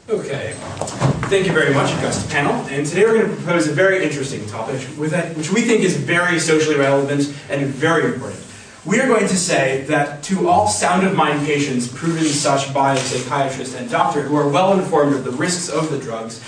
Okay, thank you very much, August panel. And today we're going to propose a very interesting topic, which we think is very socially relevant and very important. We are going to say that to all sound-of-mind patients proven such by a psychiatrist and doctor who are well informed of the risks of the drugs,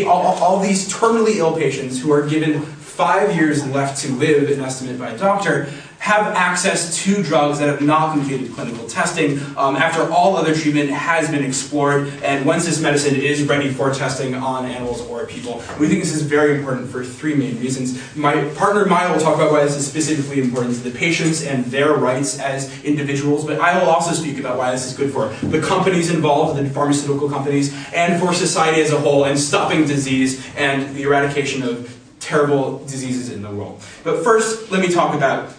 all these terminally ill patients who are given 5 years left to live, an estimate by a doctor, have access to drugs that have not completed clinical testing after all other treatment has been explored, and once this medicine is ready for testing on animals or people. We think this is very important for three main reasons. My partner Maya will talk about why this is specifically important to the patients and their rights as individuals, but I will also speak about why this is good for the companies involved, the pharmaceutical companies, and for society as a whole, and stopping disease and the eradication of terrible diseases in the world. But first, let me talk about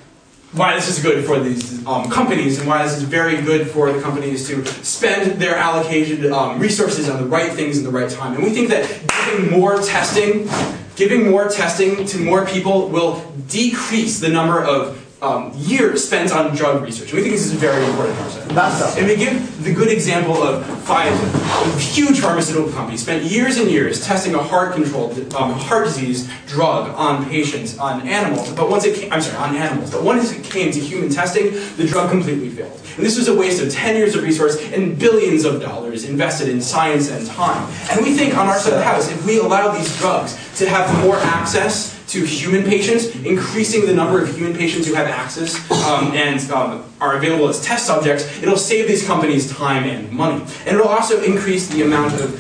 why this is good for these companies, and why this is very good for the companies to spend their allocated resources on the right things at the right time. And we think that giving more testing to more people will decrease the number of years spent on drug research. We think this is very important. And we give the good example of Pfizer, a huge pharmaceutical company, spent years and years testing a heart disease drug on patients, on animals. But once it came, on animals. But once it came to human testing, the drug completely failed. And this was a waste of 10 years of resource and billions of dollars invested in science and time. And we think on our side of the house, if we allow these drugs to have more access to human patients, increasing the number of human patients who have access and are available as test subjects, it'll save these companies time and money. And it'll also increase the amount of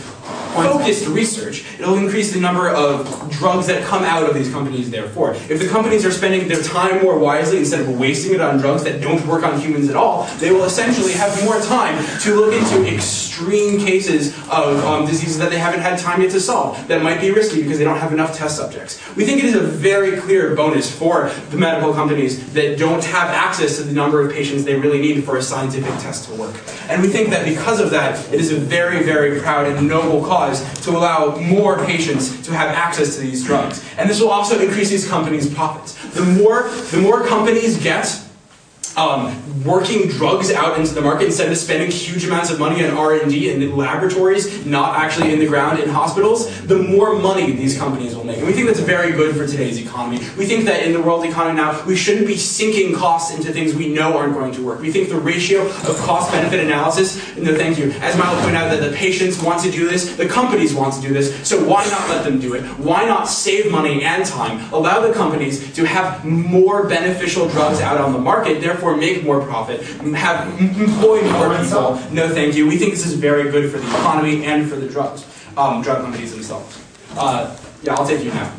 focused research. It'll increase the number of drugs that come out of these companies, therefore. If the companies are spending their time more wisely instead of wasting it on drugs that don't work on humans at all, they will essentially have more time to look into extreme cases of diseases that they haven't had time yet to solve, that might be risky because they don't have enough test subjects. We think it is a very clear bonus for the medical companies that don't have access to the number of patients they really need for a scientific test to work. And we think that because of that, it is a very, very proud and noble cause to allow more patients to have access to these drugs. And this will also increase these companies' profits. The more companies get working drugs out into the market instead of spending huge amounts of money on R&D in laboratories, not actually in the ground in hospitals, the more money these companies will make. And we think that's very good for today's economy. We think that in the world economy now, we shouldn't be sinking costs into things we know aren't going to work. We think the ratio of cost-benefit analysis, no thank you, as Milo pointed out, that the patients want to do this, the companies want to do this, so why not let them do it? Why not save money and time, allow the companies to have more beneficial drugs out on the market, therefore make more profit, employ more people. No thank you. We think this is very good for the economy and for the drug companies themselves. Yeah, I'll take you now.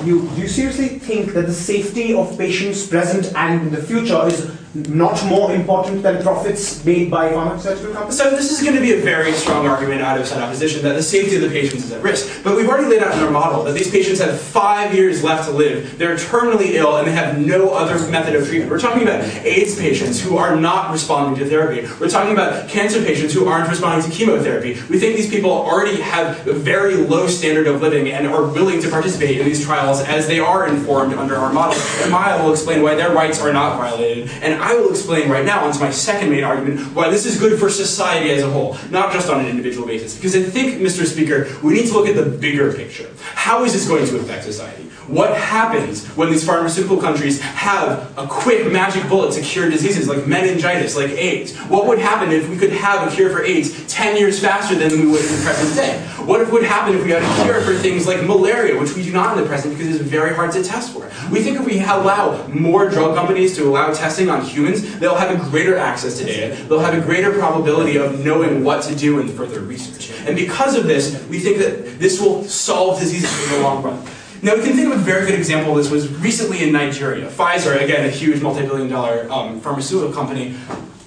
Do you seriously think that the safety of patients present and in the future is not more important than profits made by pharmaceutical companies? So this is going to be a very strong argument out of side opposition that the safety of the patients is at risk. But we've already laid out in our model that these patients have 5 years left to live. They're terminally ill and they have no other method of treatment. We're talking about AIDS patients who are not responding to therapy. We're talking about cancer patients who aren't responding to chemotherapy. We think these people already have a very low standard of living and are willing to participate in these trials as they are informed under our model. And Maya will explain why their rights are not violated. And I will explain right now, onto my second main argument, why this is good for society as a whole, not just on an individual basis. Because I think, Mr. Speaker, we need to look at the bigger picture. How is this going to affect society? What happens when these pharmaceutical countries have a quick magic bullet to cure diseases like meningitis, like AIDS? What would happen if we could have a cure for AIDS 10 years faster than we would in the present day? What would happen if we had a cure for things like malaria, which we do not in the present because it's very hard to test for? We think if we allow more drug companies to allow testing on humans, they'll have a greater access to data. They'll have a greater probability of knowing what to do in further research. And because of this, we think that this will solve diseases in the long run. Now, we can think of a very good example of this was recently in Nigeria. Pfizer, again, a huge multi-billion-dollar pharmaceutical company,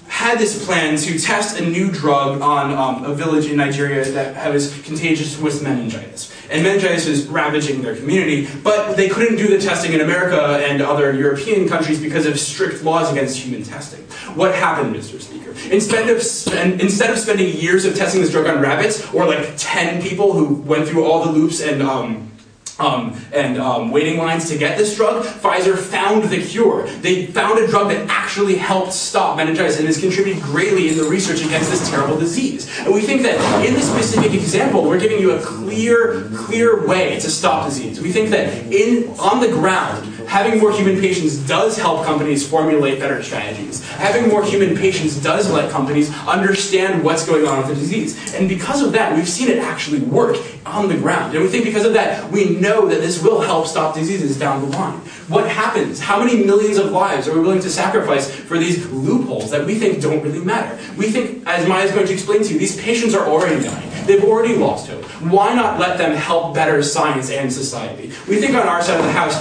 had this plan to test a new drug on a village in Nigeria that was contagious with meningitis. And meningitis was ravaging their community, but they couldn't do the testing in America and other European countries because of strict laws against human testing. What happened, Mr. Speaker? Instead of spending years of testing this drug on rabbits, or like 10 people who went through all the loops and waiting lines to get this drug, Pfizer found the cure. They found a drug that actually helped stop meningitis and has contributed greatly in the research against this terrible disease. And we think that in this specific example, we're giving you a clear way to stop disease. We think that on the ground, having more human patients does help companies formulate better strategies. Having more human patients does let companies understand what's going on with the disease. And because of that, we've seen it actually work on the ground. And we think because of that, we know that this will help stop diseases down the line. What happens? How many millions of lives are we willing to sacrifice for these loopholes that we think don't really matter? We think, as Maya's going to explain to you, these patients are already dying. They've already lost hope. Why not let them help better science and society? We think on our side of the house,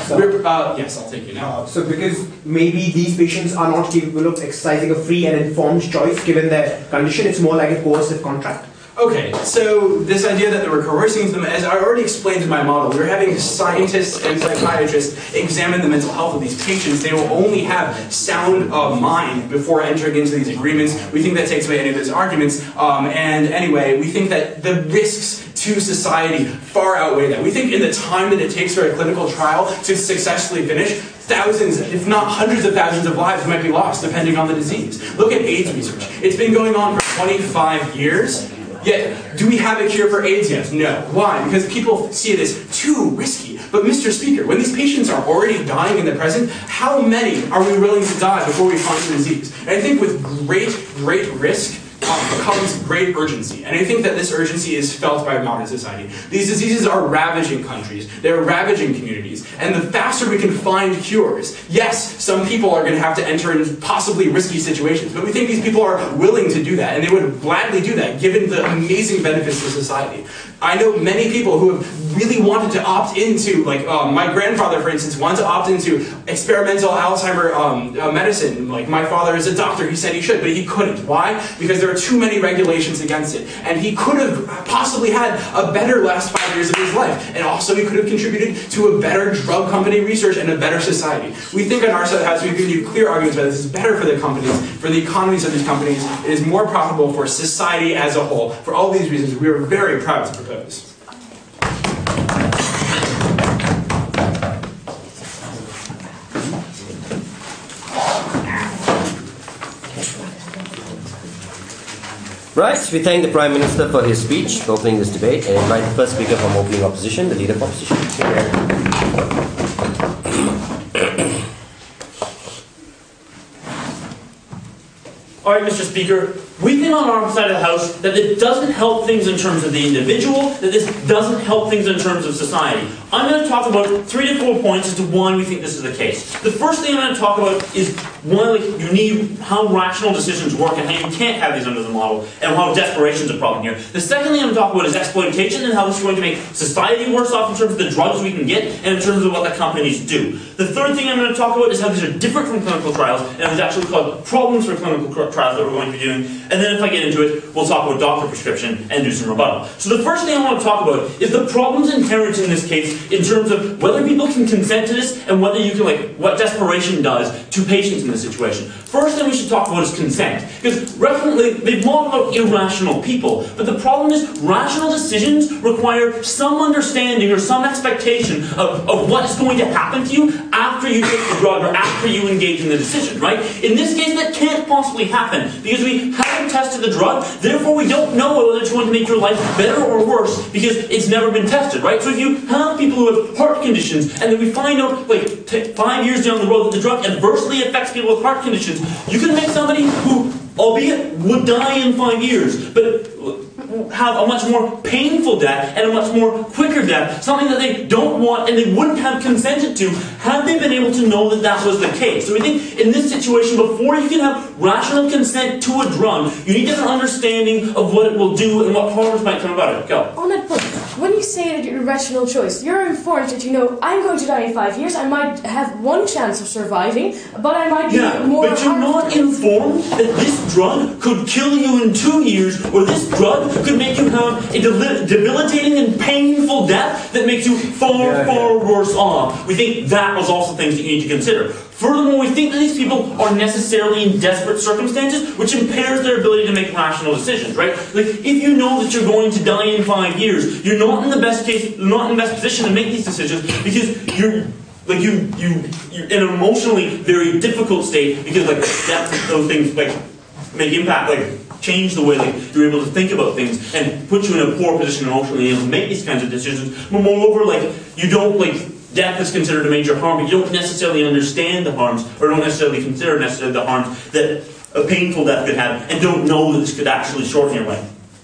yes, I'll take you now. So because maybe these patients are not capable of exercising a free and informed choice given their condition, it's more like a coercive contract. Okay, so this idea that we're coercing them, as I already explained in my model, we're having scientists and psychiatrists examine the mental health of these patients. They will only have sound mind before entering into these agreements. We think that takes away any of those arguments. And anyway, we think that the risks to society far outweigh that. We think in the time that it takes for a clinical trial to successfully finish, thousands, if not hundreds of thousands of lives might be lost depending on the disease. Look at AIDS research. It's been going on for 25 years. Yet, do we have a cure for AIDS yet? No. Why? Because people see it as too risky. But Mr. Speaker, when these patients are already dying in the present, how many are we willing to die before we find the disease? And I think with great risk comes great urgency. And I think that this urgency is felt by modern society. These diseases are ravaging countries. They're ravaging communities. And the faster we can find cures, yes, some people are going to have to enter in possibly risky situations, but we think these people are willing to do that, and they would gladly do that given the amazing benefits to society. I know many people who have really wanted to opt into, like my grandfather, for instance, wanted to opt into experimental Alzheimer medicine. Like my father is a doctor, he said he should, but he couldn't. Why? Because there are too many regulations against it. And he could have possibly had a better last 5 years of his life. And also he could have contributed to a better drug company research and a better society. We think on our side of the house, we've given you clear arguments that this is better for the companies, for the economies of these companies. It is more profitable for society as a whole. For all these reasons, we are very proud to propose. Right, we thank the Prime Minister for his speech opening this debate and invite the first speaker from opening opposition, the Leader of Opposition. Alright, Mr. Speaker, we think on our side of the House that it doesn't help things in terms of the individual, that this doesn't help things in terms of society. I'm going to talk about 3 to 4 points as to why we think this is the case. The first thing I'm going to talk about is how rational decisions work and how you can't have these under the model, and how desperation is a problem here. The second thing I'm going to talk about is exploitation and how this is going to make society worse off in terms of the drugs we can get and in terms of what the companies do. The third thing I'm going to talk about is how these are different from clinical trials and there's actually called problems for clinical trials that we're going to be doing. And then if I get into it, we'll talk about doctor prescription and do some rebuttal. So the first thing I want to talk about is the problems inherent in this case in terms of whether people can consent to this and whether you can, what desperation does to patients in this situation. First thing we should talk about is consent. Because they've modeled out irrational people. But the problem is rational decisions require some understanding or some expectation of what is going to happen to you after you take the drug or after you engage in the decision, right? In this case, that can't possibly happen because we haven't tested the drug, therefore we don't know whether it's going to make your life better or worse because it's never been tested, right? So if you have people who have heart conditions and then we find out, 5 years down the road that the drug adversely affects people with heart conditions, you can make somebody who, albeit would die in 5 years, but have a much more painful death and a much more quicker death, something that they don't want and they wouldn't have consented to had they been able to know that that was the case. So we think in this situation, before you can have rational consent to a drug, you need to have an understanding of what it will do and what harms might come about it. Go. On that point, when you say that you're a rational choice, you're informed that you know, I'm going to die in 5 years, I might have one chance of surviving, but I might be more... but you're not informed that this drug could kill you in 2 years, or this drug could make you have a debilitating and painful death that makes you far worse off. We think that was also things that you need to consider. Furthermore, we think that these people are necessarily in desperate circumstances, which impairs their ability to make rational decisions, right? If you know that you're going to die in 5 years, you're no not in the best case, not in the best position to make these decisions because you're in an emotionally very difficult state because like those things like make impact, like change the way like you're able to think about things and put you in a poor position emotionally able to make these kinds of decisions. But moreover, like you don't death is considered a major harm, but you don't necessarily understand the harms, or don't necessarily consider necessarily the harms that a painful death could have, and don't know that this could actually shorten your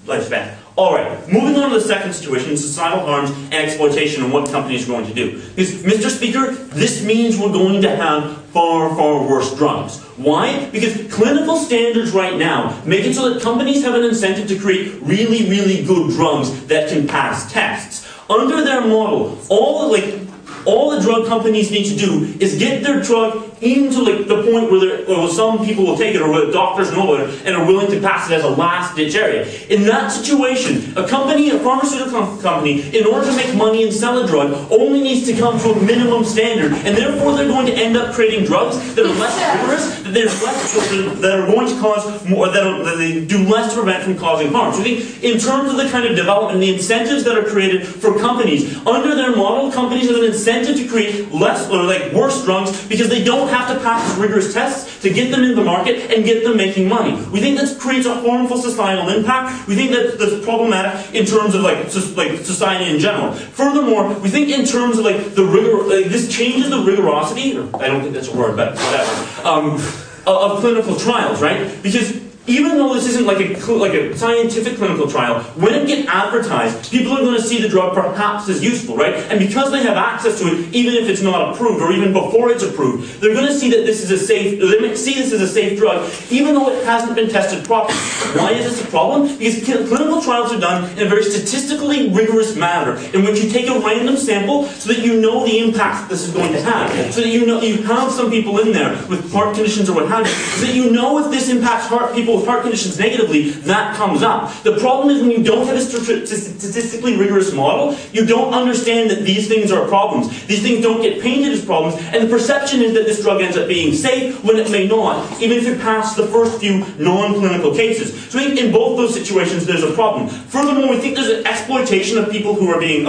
lifespan. Alright, moving on to the second situation, societal harms and exploitation and what companies are going to do. Because, Mr. Speaker, this means we're going to have far, far worse drugs. Why? Because clinical standards right now make it so that companies have an incentive to create really, really good drugs that can pass tests. Under their model, all the drug companies need to do is get their drug into the point where some people will take it, or where doctors know it and are willing to pass it as a last-ditch area. In that situation, a pharmaceutical company, in order to make money and sell a drug, only needs to come to a minimum standard, and therefore they're going to end up creating drugs that are less rigorous, that are going to cause more, that they do less to prevent from causing harm. So I think, in terms of the kind of development, the incentives that are created for companies, under their model, companies have an incentive to create less or worse drugs because they don't have to pass rigorous tests to get them into the market and get them making money. We think that creates a harmful societal impact. We think that that's problematic in terms of society in general. Furthermore, we think in terms of the rigor, this changes the rigorosity, or I don't think that's a word, but whatever, of clinical trials, right? Because even though this isn't like a scientific clinical trial, when it gets advertised, people are going to see the drug perhaps as useful, right? And because they have access to it, even if it's not approved, or even before it's approved, they're going to see that this is a safe, they may see this as a safe drug, even though it hasn't been tested properly. Why is this a problem? Because clinical trials are done in a very statistically rigorous manner, in which you take a random sample so that you know the impact that this is going to have. So that you know you have some people in there with heart conditions or what have you, so that you know if this impacts people with heart conditions negatively, that comes up. The problem is when you don't have a statistically rigorous model, you don't understand that these things are problems. These things don't get painted as problems, and the perception is that this drug ends up being safe when it may not, even if it passes the first few non-clinical cases. So I think in both those situations there's a problem. Furthermore, we think there's an exploitation of people who are being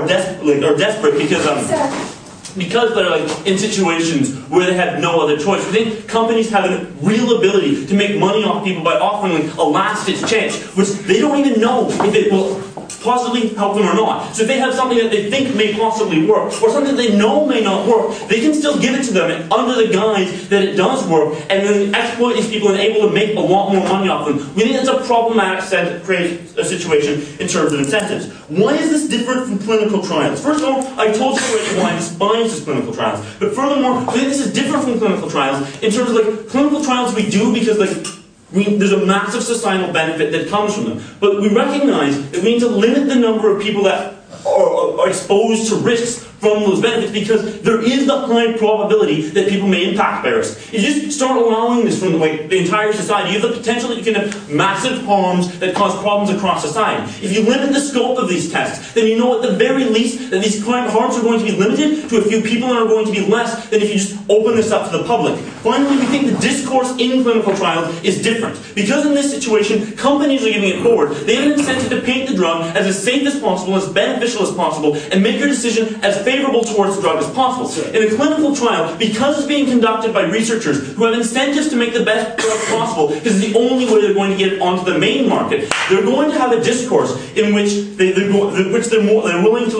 desperate because they're in situations where they have no other choice. We think companies have a real ability to make money off people by offering a last-ditch chance, which they don't even know if it will possibly help them or not. So if they have something that they think may possibly work, or something that they know may not work, they can still give it to them under the guise that it does work, and then exploit these people and able to make a lot more money off them. We think that's a problematic situation in terms of incentives. Why is this different from clinical trials? First of all, I told you already why I despise clinical trials. But furthermore, I think this is different from clinical trials in terms of clinical trials we do because there's a massive societal benefit that comes from them. But we recognize that we need to limit the number of people that are exposed to risks from those benefits, because there is the high probability that people may impact by risk. If you just start allowing this from the entire society, you have the potential that you can have massive harms that cause problems across society. If you limit the scope of these tests, then you know at the very least that these harms are going to be limited to a few people and are going to be less than if you just open this up to the public. Finally, we think the discourse in clinical trials is different. Because in this situation, companies are giving it forward. They have an incentive to paint the drug as safe as possible, as beneficial as possible, and make your decision as favorable towards the drug as possible. In a clinical trial, because it's being conducted by researchers who have incentives to make the best drug possible, because it's the only way they're going to get it onto the main market, they're going to have a discourse in which they're willing to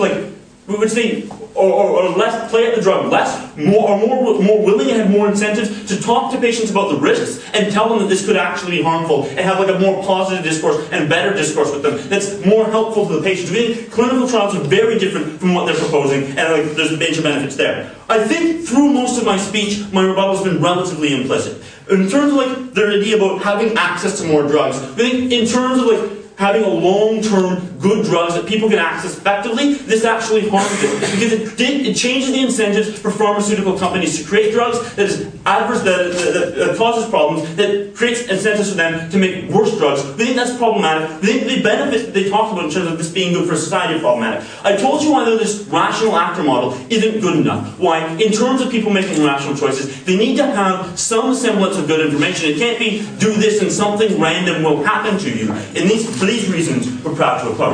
or less play at the drug less, more willing and have more incentive to talk to patients about the risks and tell them that this could actually be harmful, and have a more positive discourse and better discourse with them that's more helpful to the patients. We think clinical trials are very different from what they're proposing, and there's major benefits there. I think through most of my speech, my rebuttal has been relatively implicit. In terms of their idea about having access to more drugs, we think in terms of having a long-term good drugs that people can access effectively, this actually harms it, because it changes the incentives for pharmaceutical companies to create drugs that is adverse, that causes problems, that creates incentives for them to make worse drugs. We think that's problematic. We think the benefits that they talked about in terms of this being good for society are problematic. I told you why this rational actor model isn't good enough. Why, in terms of people making rational choices, they need to have some semblance of good information. It can't be, do this and something random will happen to you. For these reasons, we're proud to oppose.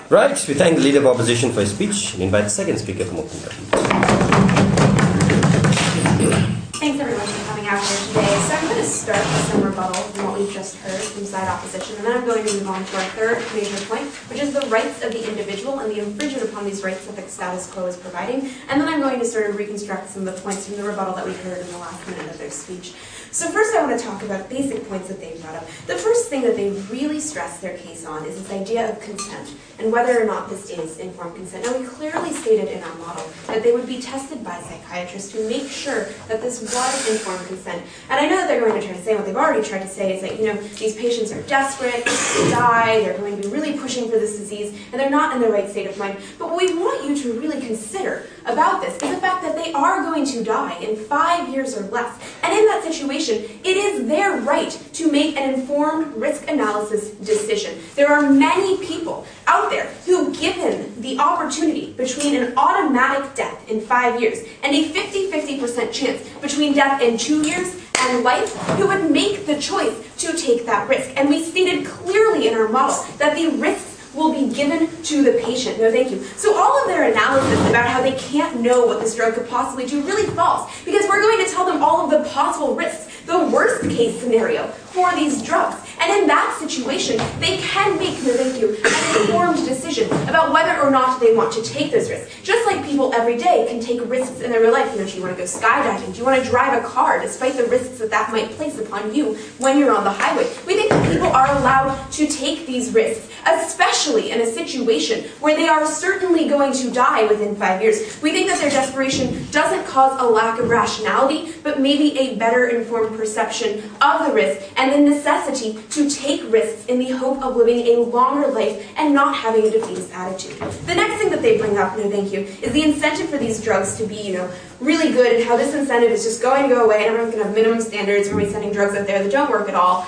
Right, we thank the Leader of Opposition for his speech and invite the second speaker from opening up. Thanks everyone for coming out here today. So I'm going to start with some rebuttal from what we've just heard from side opposition, and then I'm going to move on to our third major point, which is the rights of the individual and the infringement upon these rights that the status quo is providing. And then I'm going to sort of reconstruct some of the points from the rebuttal that we heard in the last minute of their speech. So first I want to talk about basic points that they brought up. The first thing that they really stressed their case on is this idea of consent and whether or not this is informed consent. Now we clearly stated in our model that they would be tested by psychiatrists to make sure that this was informed consent. And I know that they're going to try to say what they've already tried to say is that, you know, these patients are desperate, they die, they're going to be really pushing for this disease, and they're not in the right state of mind. But what we want you to really consider about this is the fact that they are going to die in 5 years or less. And in that situation, it is their right to make an informed risk analysis decision. There are many people out there who, given the opportunity between an automatic death in 5 years and a 50-50% chance between death in 2 years and life, who would make the choice to take that risk. And we stated clearly in our model that the risks will be given to the patient. No, thank you. So all of their analysis about how they can't know what this drug could possibly do really false, because we're going to tell them all of the possible risks, the worst case scenario for these drugs. And in that situation, they can make, no thank you, an informed decision about whether or not they want to take those risks. Just like people every day can take risks in their real life. You know, do you want to go skydiving? Do you want to drive a car, despite the risks that that might place upon you when you're on the highway? We think that people are allowed to take these risks, especially in a situation where they are certainly going to die within 5 years. We think that their desperation doesn't cause a lack of rationality, but maybe a better informed perception of the risk and the necessity to take risks in the hope of living a longer life and not having a defeatist attitude. The next thing that they bring up, no thank you, is the incentive for these drugs to be, you know, really good, and how this incentive is just going to go away and everyone's going to have minimum standards when we're sending drugs out there that don't work at all.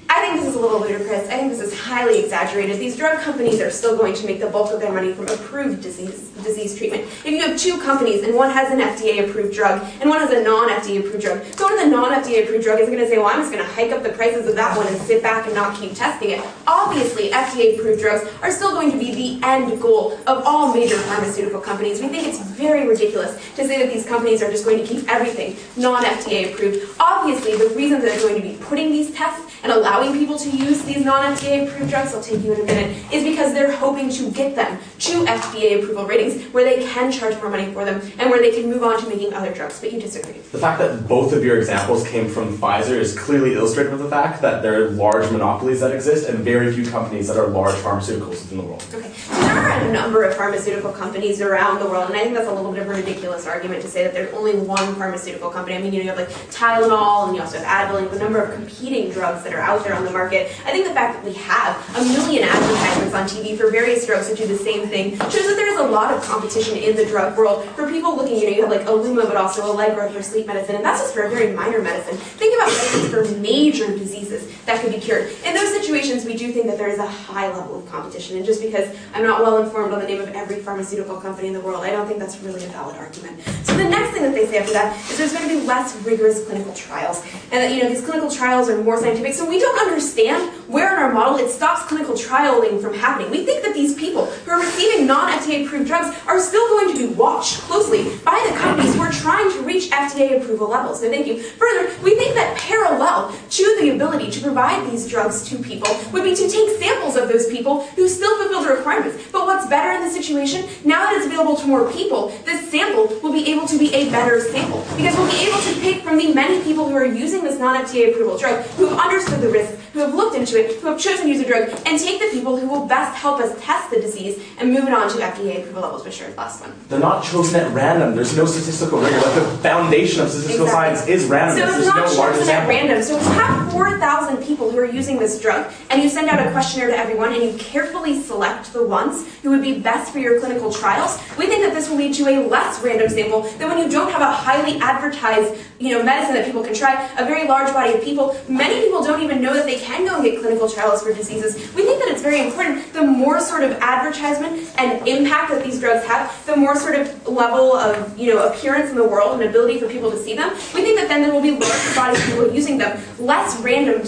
I think this is a little ludicrous. I think this is highly exaggerated. These drug companies are still going to make the bulk of their money from approved disease treatment. If you have two companies and one has an FDA-approved drug and one has a non-FDA-approved drug, going to the non-FDA-approved drug isn't going to say, well, I'm just going to hike up the prices of that one and sit back and not keep testing it. Obviously, FDA-approved drugs are still going to be the end goal of all major pharmaceutical companies. We think it's very ridiculous to say that these companies are just going to keep everything non-FDA-approved. Obviously, the reason that they're going to be putting these tests and allowing people to use these non-FDA approved drugs, I'll take you in a minute, is because they're hoping to get them to FDA approval ratings where they can charge more money for them and where they can move on to making other drugs. But you disagree. The fact that both of your examples came from Pfizer is clearly illustrative of the fact that there are large monopolies that exist and very few companies that are large pharmaceuticals within the world. Okay, so there are a number of pharmaceutical companies around the world, and I think that's a little bit of a ridiculous argument to say that there's only one pharmaceutical company. I mean, you have like Tylenol, and you also have Advil, a number of competing drugs that are out there on the market. I think the fact that we have a million advertisements on TV for various drugs that do the same thing shows that there is a lot of competition in the drug world for people looking, you know, you have like Illuma, but also Allegra for sleep medicine, and that's just for a very minor medicine. Think about medicines for major diseases that could be cured. In those situations, we do think that there is a high level of competition, and just because I'm not well informed on the name of every pharmaceutical company in the world, I don't think that's really a valid argument. So the next thing that they say after that is there's going to be less rigorous clinical trials, and that, you know, these clinical trials are more scientific, so we don't understand where in our model it stops clinical trialing from happening. We think that these people who are receiving non-FDA approved drugs are still going to be watched closely by the companies who are trying to reach FDA approval levels. So thank you. Further, we think that parallel to the ability to provide these drugs to people would be to take samples of those people who still fulfill the requirements. But what's better in this situation, now that it's available to more people, this sample will be able to be a better sample, because we'll be able to pick from the many people who are using this non-FDA approval drug, who have understood the risks, who have looked into it, who have chosen to use the drug, and take the people who will best help us test the disease and move it on to FDA approval levels, which are the last one. They're not chosen at random. There's no statistical rigor. Like the foundation of statistical science is random. So it's not chosen at random. So if you have 4,000 people who are using this drug, and you send out a questionnaire to everyone, and you carefully select the ones who would be best for your clinical trials, we think that this will lead to a less random sample than when you don't have a highly advertised, you know, medicine that people can try, a very large body of people. Many people don't even know that they can go and get clinical trials for diseases. We think that it's very important. The more sort of advertisement and impact that these drugs have, the more sort of level of, you know, appearance in the world and ability for people to see them. We think that then there will be larger bodies of people using them, less random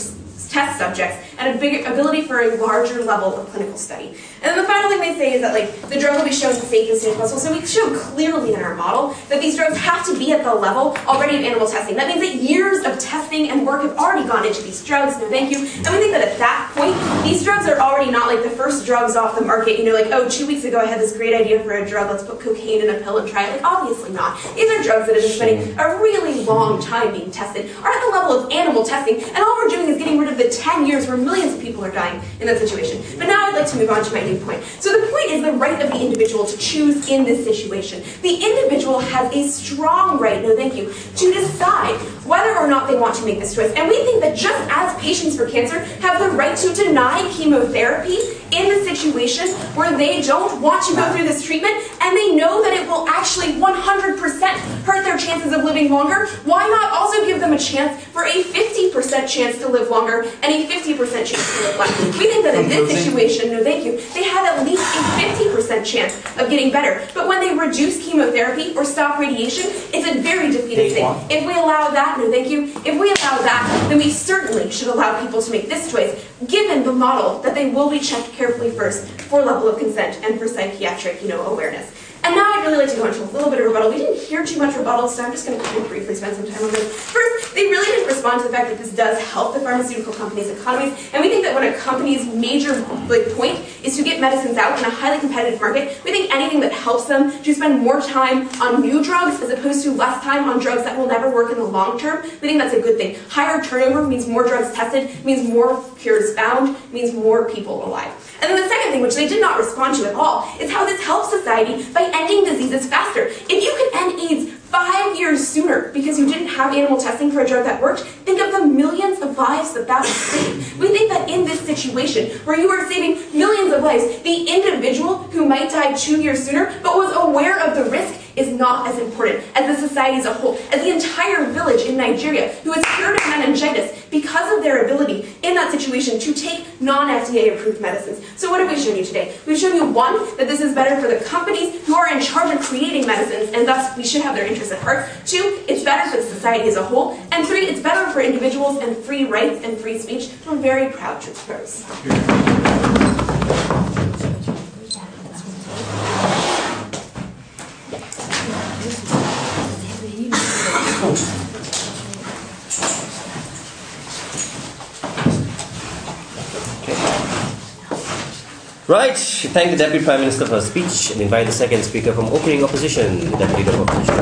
test subjects, and a bigger ability for a larger level of clinical study. And then the final thing they say is that the drug will be shown safe as soon as possible. So we show clearly in our model that these drugs have to be at the level already of animal testing. That means that years of testing and work have already gone into these drugs, no thank you. And we think that at that point, these drugs are already not like the first drugs off the market, oh, 2 weeks ago I had this great idea for a drug, let's put cocaine in a pill and try it. Obviously not. These are drugs that have been spending a really long time being tested, are at the level of animal testing, and all we're doing is getting rid of the 10 years where millions of people are dying in that situation. But now I'd like to move on to my new point. So the point is the right of the individual to choose in this situation. The individual has a strong right, no thank you, to decide whether or not they want to make this choice. And we think that just as patients for cancer have the right to deny chemotherapy in the situation where they don't want to go through this treatment and they know that it will actually 100% hurt their chances of living longer, why not also give them a chance for a 50% chance to live longer and a 50% chance to live less? We think that in this situation, no thank you, they have at least a 50% chance of getting better. But when they reduce chemotherapy or stop radiation, it's a very defeated thing. If we allow that, no thank you, if we allow that, then we certainly should allow people to make this choice, given the model that they will be checked carefully first for level of consent and for psychiatric, awareness. And now I'd really like to go into a little bit of rebuttal. We didn't hear too much rebuttal, so I'm just going to kind of briefly spend some time on this. First, they really didn't respond to the fact that this does help the pharmaceutical companies' economies, and we think that when a company's major point is to get medicines out in a highly competitive market, we think anything that helps them to spend more time on new drugs as opposed to less time on drugs that will never work in the long term, we think that's a good thing. Higher turnover means more drugs tested, means more cures found, means more people alive. And then the second thing, which they did not respond to at all, is how this helps society by ending diseases faster. If you could end AIDS 5 years sooner because you didn't have animal testing for a drug that worked, think of the millions of lives that would save. We think that in this situation, where you are saving millions of lives, the individual who might die 2 years sooner, but was aware of the risk, is not as important as the society as a whole, as the entire village in Nigeria who is cured of meningitis because of their ability in that situation to take non-FDA approved medicines. So what have we shown you today? We've shown you, one, that this is better for the companies who are in charge of creating medicines, and thus we should have their interests at heart. Two, it's better for the society as a whole. And three, it's better for individuals and free rights and free speech, which I'm very proud to propose. Right, thank the Deputy Prime Minister for her speech and invite the second speaker from opening opposition, the Deputy Leader of Opposition.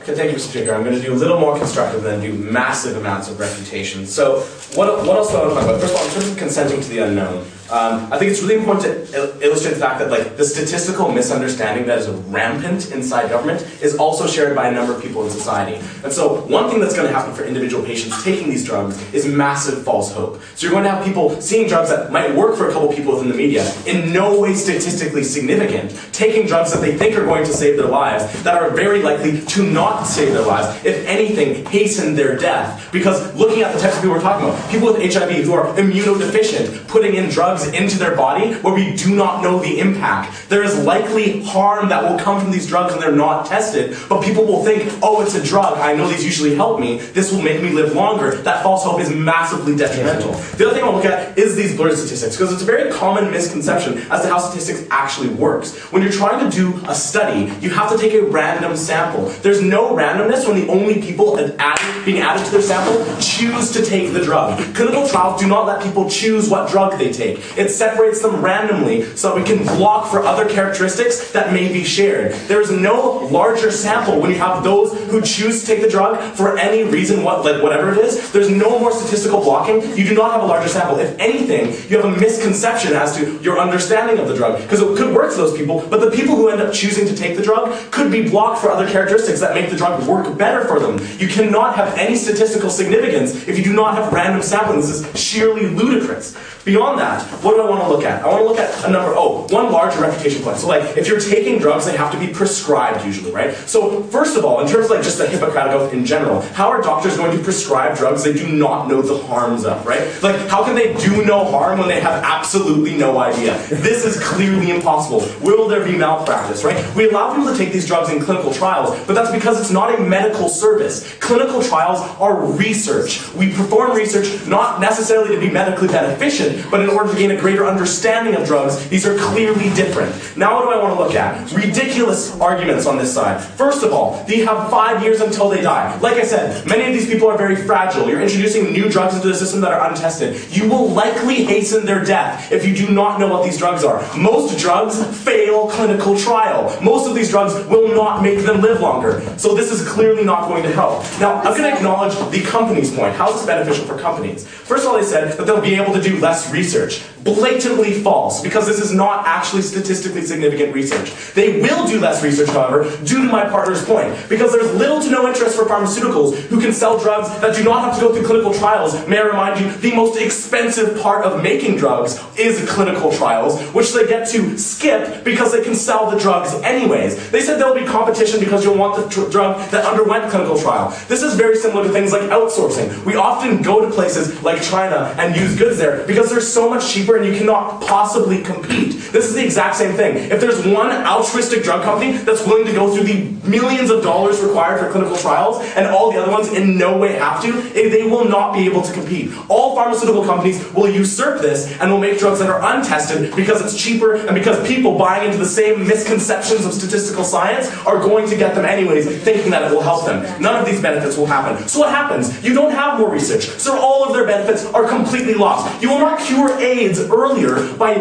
Okay, thank you, Mr. Speaker. I'm going to do a little more constructive than do massive amounts of refutation. So, what else do I want to talk about? First of all, in terms of consenting to the unknown, I think it's really important to illustrate the fact that the statistical misunderstanding that is rampant inside government is also shared by a number of people in society. And so one thing that's going to happen for individual patients taking these drugs is massive false hope. So you're going to have people seeing drugs that might work for a couple people within the media, in no way statistically significant, taking drugs that they think are going to save their lives, that are very likely to not save their lives, if anything, hasten their death. Because looking at the types of people we're talking about, people with HIV who are immunodeficient, putting in drugs into their body where we do not know the impact. There is likely harm that will come from these drugs when they're not tested, but people will think, oh, it's a drug, I know these usually help me, this will make me live longer. That false hope is massively detrimental. The other thing I'll look at is these blurred statistics, because it's a very common misconception as to how statistics actually works. When you're trying to do a study, you have to take a random sample. There's no randomness when the only people being added to their sample choose to take the drug. Clinical trials do not let people choose what drug they take. It separates them randomly so we can block for other characteristics that may be shared. There is no larger sample when you have those who choose to take the drug for any reason, whatever it is. There's no more statistical blocking. You do not have a larger sample. If anything, you have a misconception as to your understanding of the drug, because it could work for those people, but the people who end up choosing to take the drug could be blocked for other characteristics that make the drug work better for them. You cannot have any statistical significance if you do not have random sampling. This is sheerly ludicrous. Beyond that, What do I want to look at? I want to look at one larger reputation point. So like, if you're taking drugs, they have to be prescribed usually, right? So first of all, in terms of like just the Hippocratic Oath in general, how are doctors going to prescribe drugs they do not know the harms of, right? Like, how can they do no harm when they have absolutely no idea? This is clearly impossible. Will there be malpractice, right? We allow people to take these drugs in clinical trials, but that's because it's not a medical service. Clinical trials are research. We perform research not necessarily to be medically beneficent, but in order to gain a greater understanding of drugs. These are clearly different. Now what do I want to look at? Ridiculous arguments on this side. First of all, they have 5 years until they die. Like I said, many of these people are very fragile. You're introducing new drugs into the system that are untested. You will likely hasten their death if you do not know what these drugs are. Most drugs fail clinical trial. Most of these drugs will not make them live longer. So this is clearly not going to help. Now, I'm going to acknowledge the company's point. How is this beneficial for companies? First of all, they said that they'll be able to do less research. Blatantly false, because this is not actually statistically significant research. They will do less research, however, due to my partner's point, because there's little to no interest for pharmaceuticals who can sell drugs that do not have to go through clinical trials. May I remind you, the most expensive part of making drugs is clinical trials, which they get to skip because they can sell the drugs anyways. They said there'll be competition because you'll want the drug that underwent clinical trial. This is very similar to things like outsourcing. We often go to places like China and use goods there because they're so much cheaper and you cannot possibly compete. This is the exact same thing. If there's one altruistic drug company that's willing to go through the millions of dollars required for clinical trials and all the other ones in no way have to, they will not be able to compete. All pharmaceutical companies will usurp this and will make drugs that are untested because it's cheaper and because people buying into the same misconceptions of statistical science are going to get them anyways, thinking that it will help them. None of these benefits will happen. So what happens? You don't have more research. So all of their benefits are completely lost. You will not cure AIDS earlier by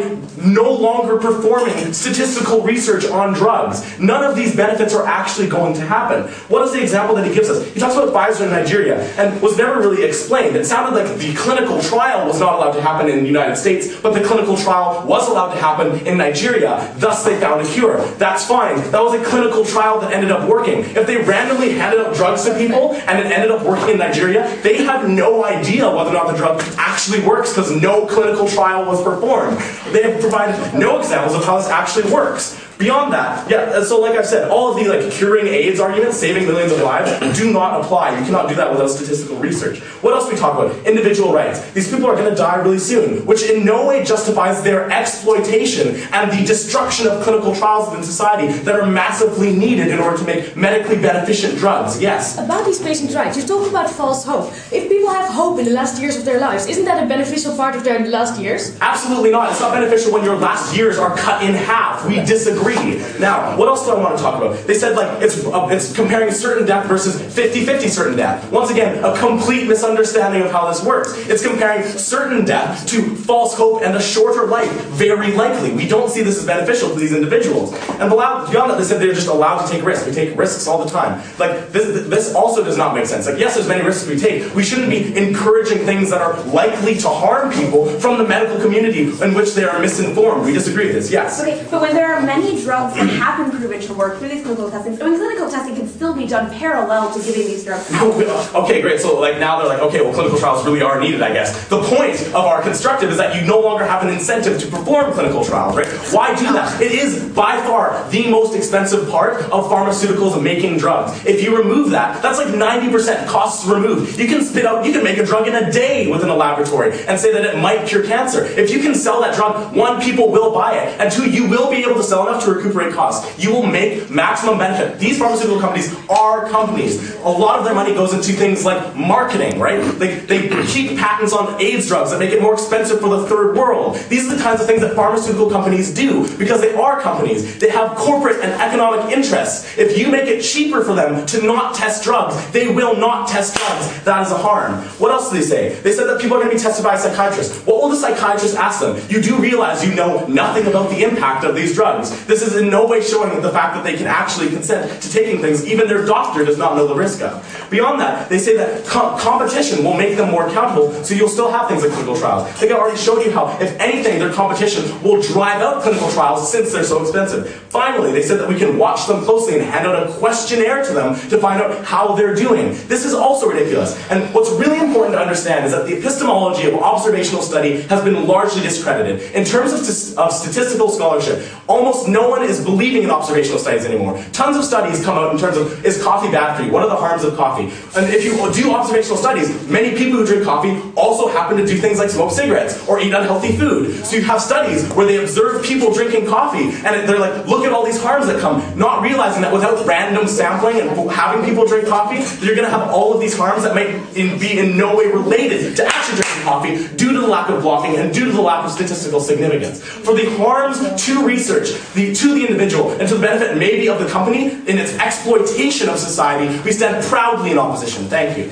no longer performing statistical research on drugs. None of these benefits are actually going to happen. What is the example that he gives us? He talks about Pfizer in Nigeria and was never really explained. It sounded like the clinical trial was not allowed to happen in the United States, but the clinical trial was allowed to happen in Nigeria. Thus they found a cure. That's fine. That was a clinical trial that ended up working. If they randomly handed out drugs to people and it ended up working in Nigeria, they have no idea whether or not the drug actually works because no clinical trial was performed. They have provided no examples of how this actually works. Beyond that, yeah, so like I've said, all of the like curing AIDS arguments, saving millions of lives, do not apply. You cannot do that without statistical research. What else do we talk about? Individual rights. These people are going to die really soon, which in no way justifies their exploitation and the destruction of clinical trials within society that are massively needed in order to make medically beneficent drugs. Yes? About these patients' rights, you talk about false hope. If people have hope in the last years of their lives, isn't that a beneficial part of their last years? Absolutely not. It's not beneficial when your last years are cut in half. We disagree. Now, what else do I want to talk about? They said like it's comparing certain death versus 50-50 certain death. Once again, a complete misunderstanding of how this works. It's comparing certain death to false hope and a shorter life, very likely. We don't see this as beneficial to these individuals. And beyond that, they said they're just allowed to take risks. We take risks all the time. Like, this also does not make sense. Like, yes, there's many risks we take. We shouldn't be encouraging things that are likely to harm people from the medical community in which they are misinformed. We disagree with this, yes. Okay, but when there are many drugs that have been proven to work through these clinical testings, I mean, clinical testing can still be done parallel to giving these drugs out. Okay, great. So like now they're like, okay, well, clinical trials really are needed, I guess. The point of our constructive is that you no longer have an incentive to perform clinical trials, right? Why do that? It is by far the most expensive part of pharmaceuticals and making drugs. If you remove that, that's like 90% costs removed. You can make a drug in a day within a laboratory and say that it might cure cancer. If you can sell that drug, one, people will buy it, and two, you will be able to sell enough to recuperate costs. You will make maximum benefit. These pharmaceutical companies are companies. A lot of their money goes into things like marketing, right? They keep patents on AIDS drugs that make it more expensive for the third world. These are the kinds of things that pharmaceutical companies do because they are companies. They have corporate and economic interests. If you make it cheaper for them to not test drugs, they will not test drugs. That is a harm. What else do they say? They said that people are going to be tested by a psychiatrist. What will the psychiatrist ask them? You do realize you know nothing about the impact of these drugs. This is in no way showing the fact that they can actually consent to taking things even their doctor does not know the risk of. Beyond that, they say that competition will make them more accountable, so So you'll still have things like clinical trials. I think I already showed you how, if anything, their competition will drive out clinical trials since they're so expensive. Finally, they said that we can watch them closely and hand out a questionnaire to them to find out how they're doing. This is also ridiculous. And what's really important to understand is that the epistemology of observational study has been largely discredited. In terms of statistical scholarship, almost no one is believing in observational studies anymore. Tons of studies come out in terms of, is coffee bad for you? What are the harms of coffee? And if you do observational studies, many people who drink coffee also happen to do things like smoke cigarettes or eat unhealthy food. So you have studies where they observe people drinking coffee and they're like, look at all these harms that come, not realizing that without random sampling and having people drink coffee, you're going to have all of these harms that might be in no way related to actually drinking coffee due to the lack of blocking and due to the lack of statistical significance. For the harms to research, to the individual, and to the benefit maybe of the company in its exploitation of society, we stand proudly in opposition. Thank you.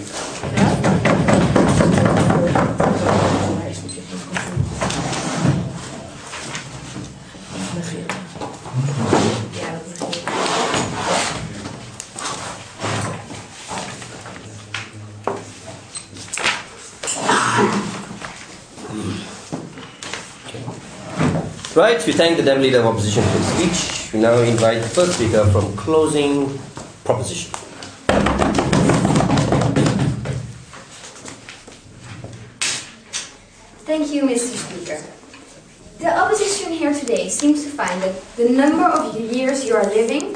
Right, we thank the Deputy Leader of Opposition for his speech. We now invite the first speaker from closing proposition. Thank you, Mr. Speaker. The opposition here today seems to find that the number of years you are living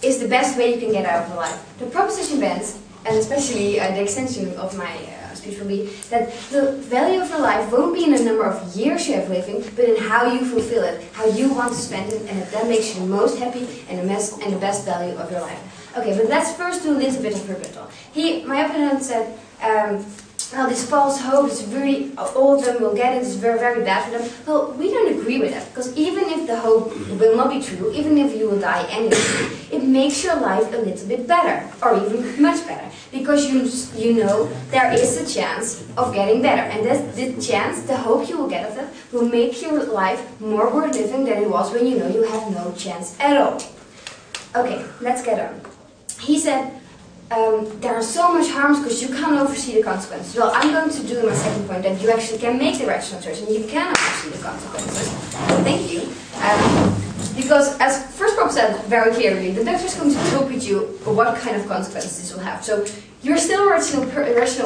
is the best way you can get out of life. The proposition bans, and especially the extension of my speech will be, that the value of your life won't be in the number of years you have living, but in how you fulfill it, how you want to spend it, and if that makes you the most happy and the best value of your life. Okay, but let's first do a little bit of rebuttal. My opponent said, well, this false hope is really, all of them will get it, it's very, very bad for them. Well, we don't agree with that, because even if the hope will not be true, even if you will die anyway, it makes your life a little bit better, or even much better, because you know there is a chance of getting better, and that the chance, the hope you will get of that, will make your life more worth living than it was when you know you have no chance at all. Okay, let's get on. He said, there are so much harms because you can't oversee the consequences. Well, I'm going to do my second point, that you actually can make the rational choice and you can oversee the consequences. Thank you. Because as First Prop said very clearly, the doctor is going to talk with you what kind of consequences this will have. So you're still a rational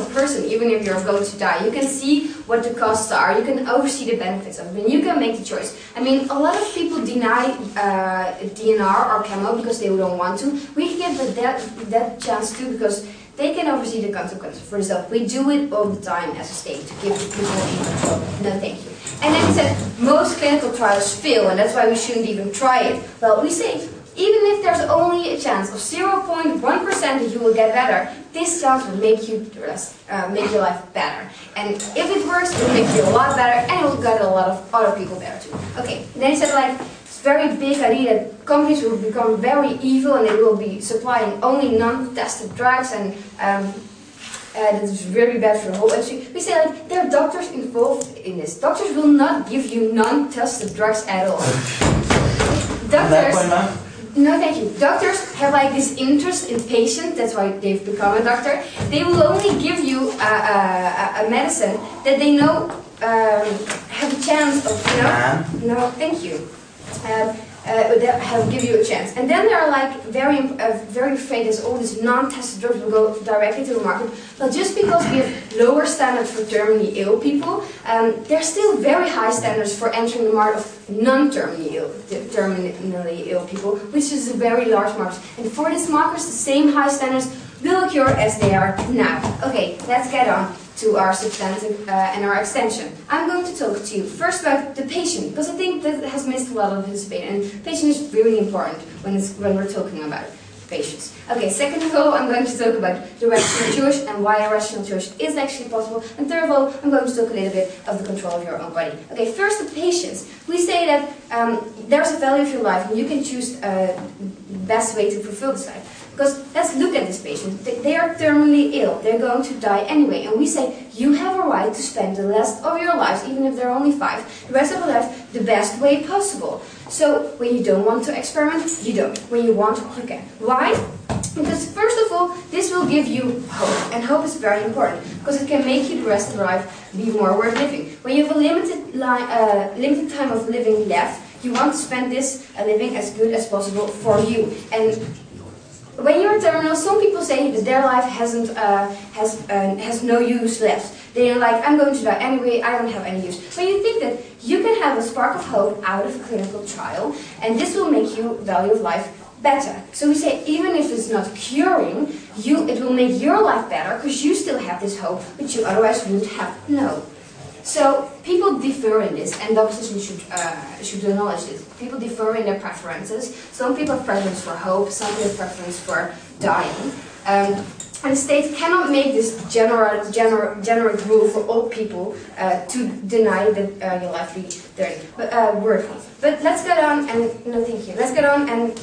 person, even if you're going to die. You can see what the costs are, you can oversee the benefits of it, and you can make the choice. I mean, a lot of people deny DNR or chemo because they don't want to. We give that chance too because they can oversee the consequences for themselves. We do it all the time as a state to give the people control. No, thank you. And then he said, most clinical trials fail, and that's why we shouldn't even try it. Well, we say, even if there's only a chance of 0.1% that you will get better, this chance will make you make your life better. And if it works, it will make you a lot better, and it will get a lot of other people better too. Okay, then he said, like, it's a very big idea that companies will become very evil and they will be supplying only non-tested drugs, and that is very bad for the whole industry. We say, like, there are doctors involved in this. Doctors will not give you non-tested drugs at all. Doctors. No, thank you. Doctors have like this interest in patients, that's why they've become a doctor. They will only give you a medicine that they know have a chance of, you know, no, thank you. Have give you a chance. And then there are like very afraid that all these non-tested drugs will go directly to the market. But just because we have lower standards for terminally ill people, there are still very high standards for entering the market of non-terminally ill people, which is a very large market. And for these markets, the same high standards will occur as they are now. Okay, let's get on to our substantive and our extension. I'm going to talk to you first about the patient, because I think that has missed a lot of his debate, and patient is really important when we're talking about patients. Okay, second of all, I'm going to talk about the rational choice and why a rational choice is actually possible, and third of all, I'm going to talk a little bit of the control of your own body. Okay, first the patients. We say that there's a value of your life, and you can choose the best way to fulfill this life. Because let's look at this patient. They are terminally ill. They're going to die anyway. And we say, you have a right to spend the rest of your lives, even if they're only 5, the rest of your life, the best way possible. So when you don't want to experiment, you don't. When you want, you can. Why? Because first of all, this will give you hope, and hope is very important because it can make you the rest of your life be more worth living. When you have a limited time of living left, you want to spend this living as good as possible for you. And when you're terminal, some people say that their life has no use left. They're like, I'm going to die anyway, I don't have any use. But you think that you can have a spark of hope out of a clinical trial, and this will make your value of life better. So we say, even if it's not curing, it will make your life better, because you still have this hope, which you otherwise wouldn't have known. So people differ in this, and the opposition should acknowledge this. People differ in their preferences. Some people have preference for hope, some people have preference for dying. And the state cannot make this generic rule for all people to deny that your life be worthy. But let's get on and Let's get on and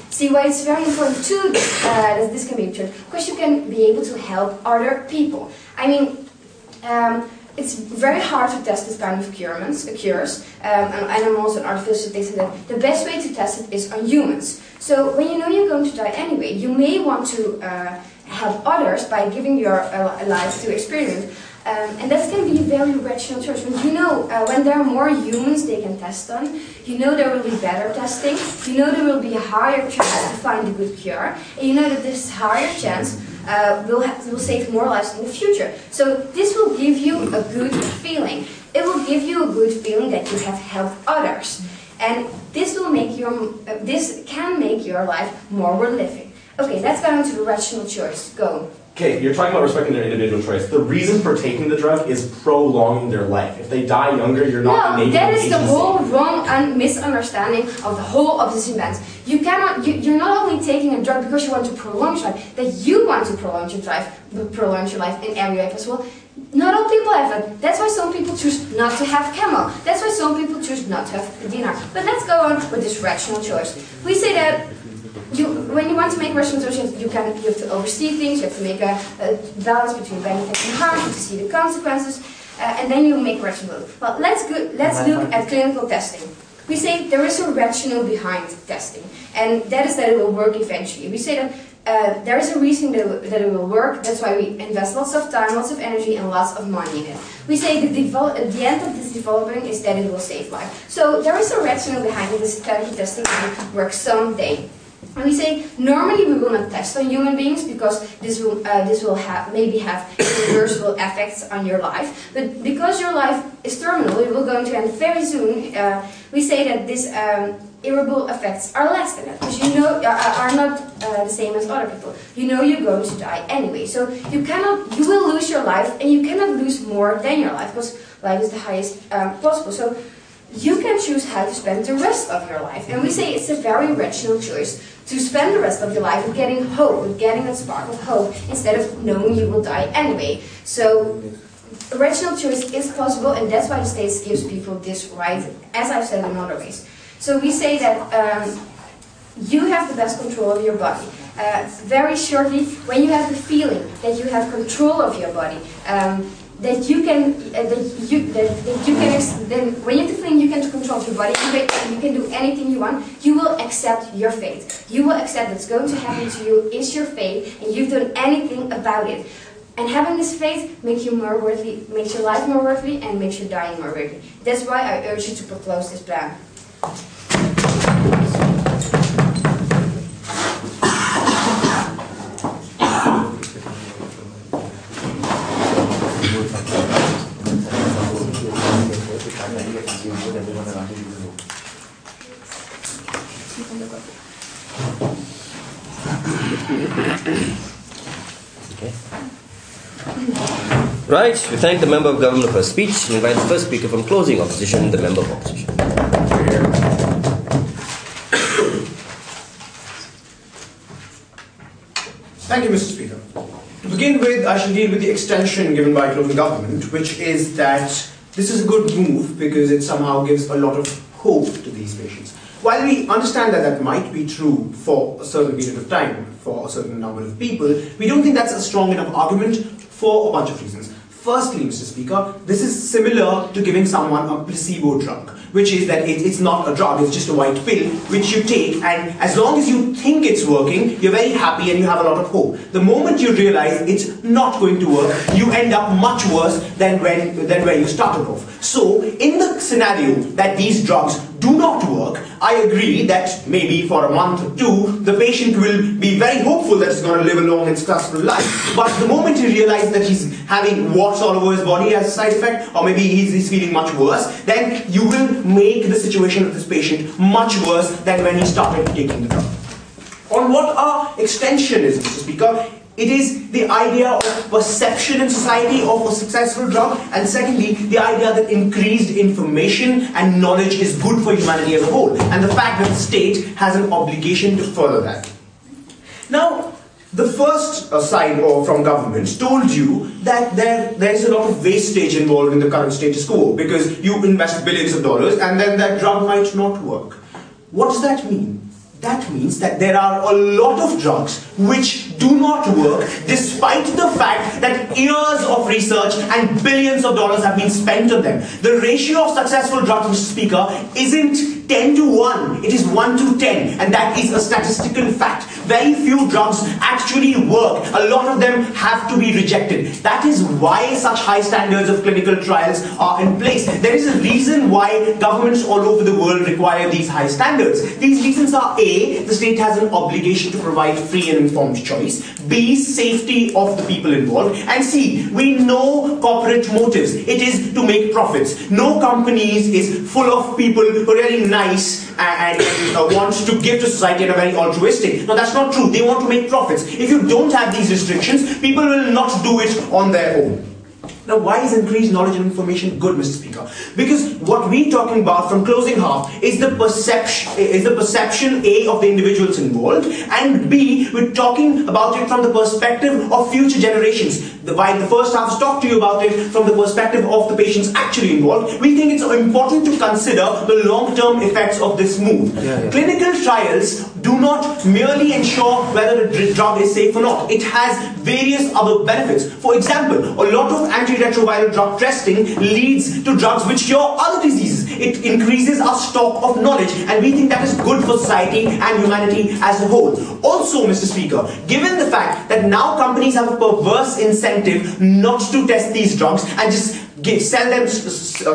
see why it's very important too that this can be true. Because you can be able to help other people. I mean, it's very hard to test this kind of cures on animals and artificial things like that. The best way to test it is on humans. So when you know you're going to die anyway, you may want to help others by giving your life to experiment. And that can be a very rational choice. When you know, when there are more humans they can test on, you know there will be better testing, you know there will be a higher chance to find a good cure, and you know that this higher chance will save more lives in the future. So this will give you a good feeling. It will give you a good feeling that you have helped others. And this can make your life more worth living. Okay, let's go on to the rational choice. Go. Okay, you're talking about respecting their individual choice. The reason for taking the drug is prolonging their life. If they die younger, you're not enabling that is agency. the whole wrong and misunderstanding of the whole opposition bans. You're not only taking a drug because you want to prolong your life, that you want to prolong your life in every way possible. Not all people have that. That's why some people choose not to have chemo. That's why some people choose not to have dinar. But let's go on with this rational choice. We say that when you want to make rational choices, you have to oversee things, you have to make a balance between benefits and harm, you have to see the consequences, and then you make rational. Well, let's look at clinical testing. We say there is a rationale behind testing, and that is that it will work eventually. We say that there is a reason that it will work, that's why we invest lots of time, lots of energy, and lots of money in it. We say at the end of this development is that it will save life. So there is a rationale behind it, this clinical testing will work someday. And we say normally we will not test on human beings because this will maybe have irreversible effects on your life. But because your life is terminal, it will go to end very soon. We say that this irreversible effects are less than that because you know are not the same as other people. You know you're going to die anyway, so you will lose your life, and you cannot lose more than your life because life is the highest possible. So you can choose how to spend the rest of your life, and we say it's a very rational choice to spend the rest of your life with getting hope, with getting that spark of hope, instead of knowing you will die anyway. So a rational choice is possible, and that's why the state gives people this right, as I've said in other ways. So we say that you have the best control of your body. Very shortly, when you have the feeling that you have control of your body, when you have the feeling you can control your body, you can do anything you want, you will accept your fate. You will accept what's going to happen to you is your fate, and you've done anything about it. And having this faith makes you more worthy, makes your life more worthy, and makes your dying more worthy. That's why I urge you to propose this plan. Okay. Right, we thank the member of government for her speech and invite the first speaker from closing opposition, the member of opposition. Thank you, Mr. Speaker. To begin with, I shall deal with the extension given by closing government, which is that this is a good move because it somehow gives a lot of hope to these patients. While we understand that that might be true for a certain period of time, for a certain number of people, we don't think that's a strong enough argument for a bunch of reasons. Firstly, Mr. Speaker, this is similar to giving someone a placebo drug, which is that it's not a drug, it's just a white pill which you take, and as long as you think it's working, you're very happy and you have a lot of hope. The moment you realize it's not going to work, you end up much worse than where you started off. So, in the scenario that these drugs do not work, I agree that maybe for a month or two, the patient will be very hopeful that he's going to live a long and successful life. But the moment he realizes that he's having warts all over his body as a side effect, or maybe he's feeling much worse, then you will make the situation of this patient much worse than when he started taking the drug. On what our extension is, Mr. Speaker, it is the idea of perception in society of a successful drug, and secondly, the idea that increased information and knowledge is good for humanity as a whole, and the fact that the state has an obligation to further that. Now, the first side from government told you that there is a lot of wastage involved in the current status quo, because you invest billions of dollars and then that drug might not work. What does that mean? That means that there are a lot of drugs which do not work despite the fact that years of research and billions of dollars have been spent on them. The ratio of successful drugs, Mr. Speaker, isn't 10 to 1, it is 1 to 10, and that is a statistical fact. Very few drugs actually work. A lot of them have to be rejected. That is why such high standards of clinical trials are in place. There is a reason why governments all over the world require these high standards. These reasons are A, the state has an obligation to provide free and informed choice, B, safety of the people involved, and C, we know corporate motives. It is to make profits. No companies is full of people who are really nice and want to give to society and are very altruistic. No, that's not true. They want to make profits. If you don't have these restrictions, people will not do it on their own. Now, why is increased knowledge and information good, Mr. Speaker? Because what we're talking about from closing half is the perception A of the individuals involved, and B, we're talking about it from the perspective of future generations. While the first half has talked to you about it from the perspective of the patients actually involved, we think it's important to consider the long-term effects of this move. Clinical trials do not merely ensure whether the drug is safe or not. It has various other benefits. For example, a lot of antiretroviral drug testing leads to drugs which cure other diseases. It increases our stock of knowledge, and we think that is good for society and humanity as a whole. Also, Mr. Speaker, given the fact that now companies have a perverse incentive not to test these drugs and just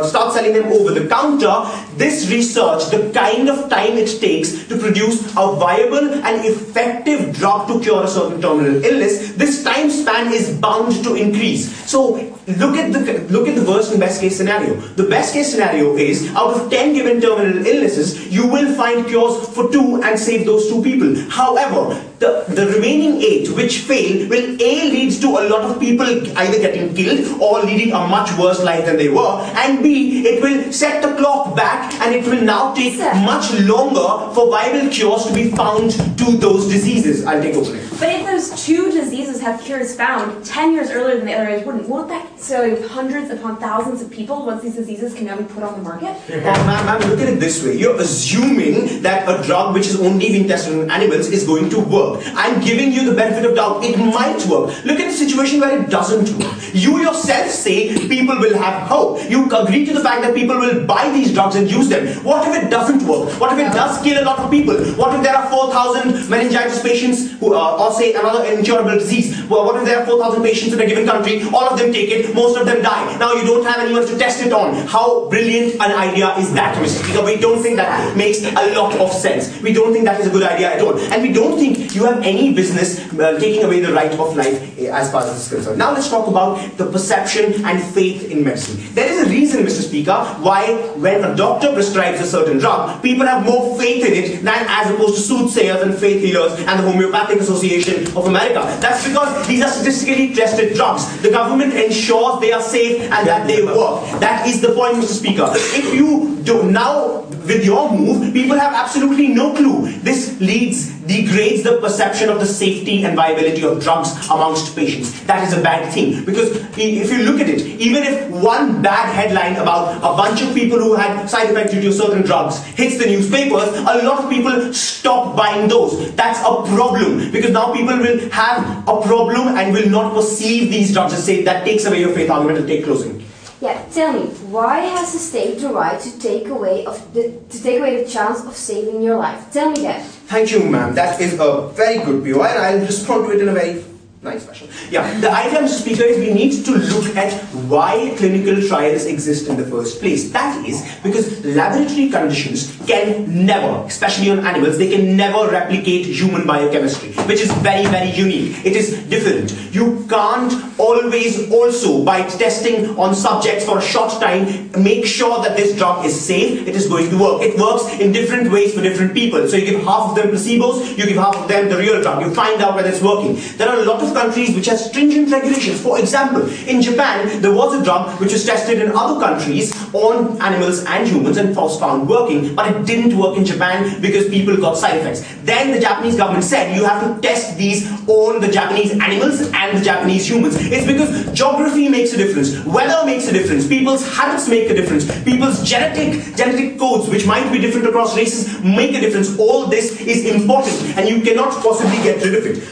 start selling them over the counter, this research, the kind of time it takes to produce a viable and effective drug to cure a certain terminal illness, this time span is bound to increase. So look at the worst and best case scenario. The best case scenario is, out of 10 given terminal illnesses, you will find cures for 2 and save those 2 people. However, the remaining 8 which fail will A, lead to a lot of people either getting killed or leading a much worse life than they were, and B, it will set the clock back and it will now take much longer for viable cures to be found to those diseases. I'll take over. But if those 2 diseases have cures found 10 years earlier than the other areas won't that save hundreds upon thousands of people once these diseases can now be put on the market? Ma'am, look at it this way. You're assuming that a drug which is only being tested on animals is going to work. I'm giving you the benefit of doubt. It might work. Look at the situation where it doesn't work. You yourself say people will have hope. You agree to the fact that people will buy these drugs and use them. What if it doesn't work? What if it does kill a lot of people? What if there are 4,000 meningitis patients who or say another incurable disease? Well, what if there are 4,000 patients in a given country, all of them take it, most of them die. Now you don't have anyone to test it on. How brilliant an idea is that, Mr. Speaker? We don't think that makes a lot of sense. We don't think that is a good idea at all. And we don't think you have any business taking away the right of life as far as this is concerned. Now let's talk about the perception and faith in medicine. There is a reason, Mr. Speaker, why when a doctor prescribes a certain drug, people have more faith in it than as opposed to soothsayers and faith healers and the Homeopathic Association of America. That's because these are statistically tested drugs. The government ensures they are safe and that they work. That is the point, Mr. Speaker. If you do now, with your move, people have absolutely no clue. This degrades the perception of the safety and viability of drugs amongst patients. That is a bad thing, because if you look at it, even if one bad headline about a bunch of people who had side effects due to certain drugs hits the newspapers, a lot of people stop buying those. That's a problem, because now people will have a problem and will not perceive these drugs as safe. That takes away your faith argument. And take closing. Yeah, tell me, why has the state the right to take away the chance of saving your life? Tell me that. Thank you, ma'am. That is a very good POI, and I'll respond to it in a very nice fashion. Yeah, the idea, Mr. Speaker, is we need to look at why clinical trials exist in the first place. That is because laboratory conditions can never, especially on animals, they can never replicate human biochemistry, which is very, very unique. It is different. You can't always also, by testing on subjects for a short time, make sure that this drug is safe, it is going to work. It works in different ways for different people. So you give half of them placebos, you give half of them the real drug. You find out whether it's working. There are a lot of countries which have stringent regulations. For example, in Japan, there was a drug which was tested in other countries on animals and humans and was found working, but it didn't work in Japan because people got side effects. Then the Japanese government said you have to test these on the Japanese animals and the Japanese humans. It's because geography makes a difference, weather makes a difference, people's habits make a difference, people's genetic codes, which might be different across races, make a difference. All this is important and you cannot possibly get rid of it.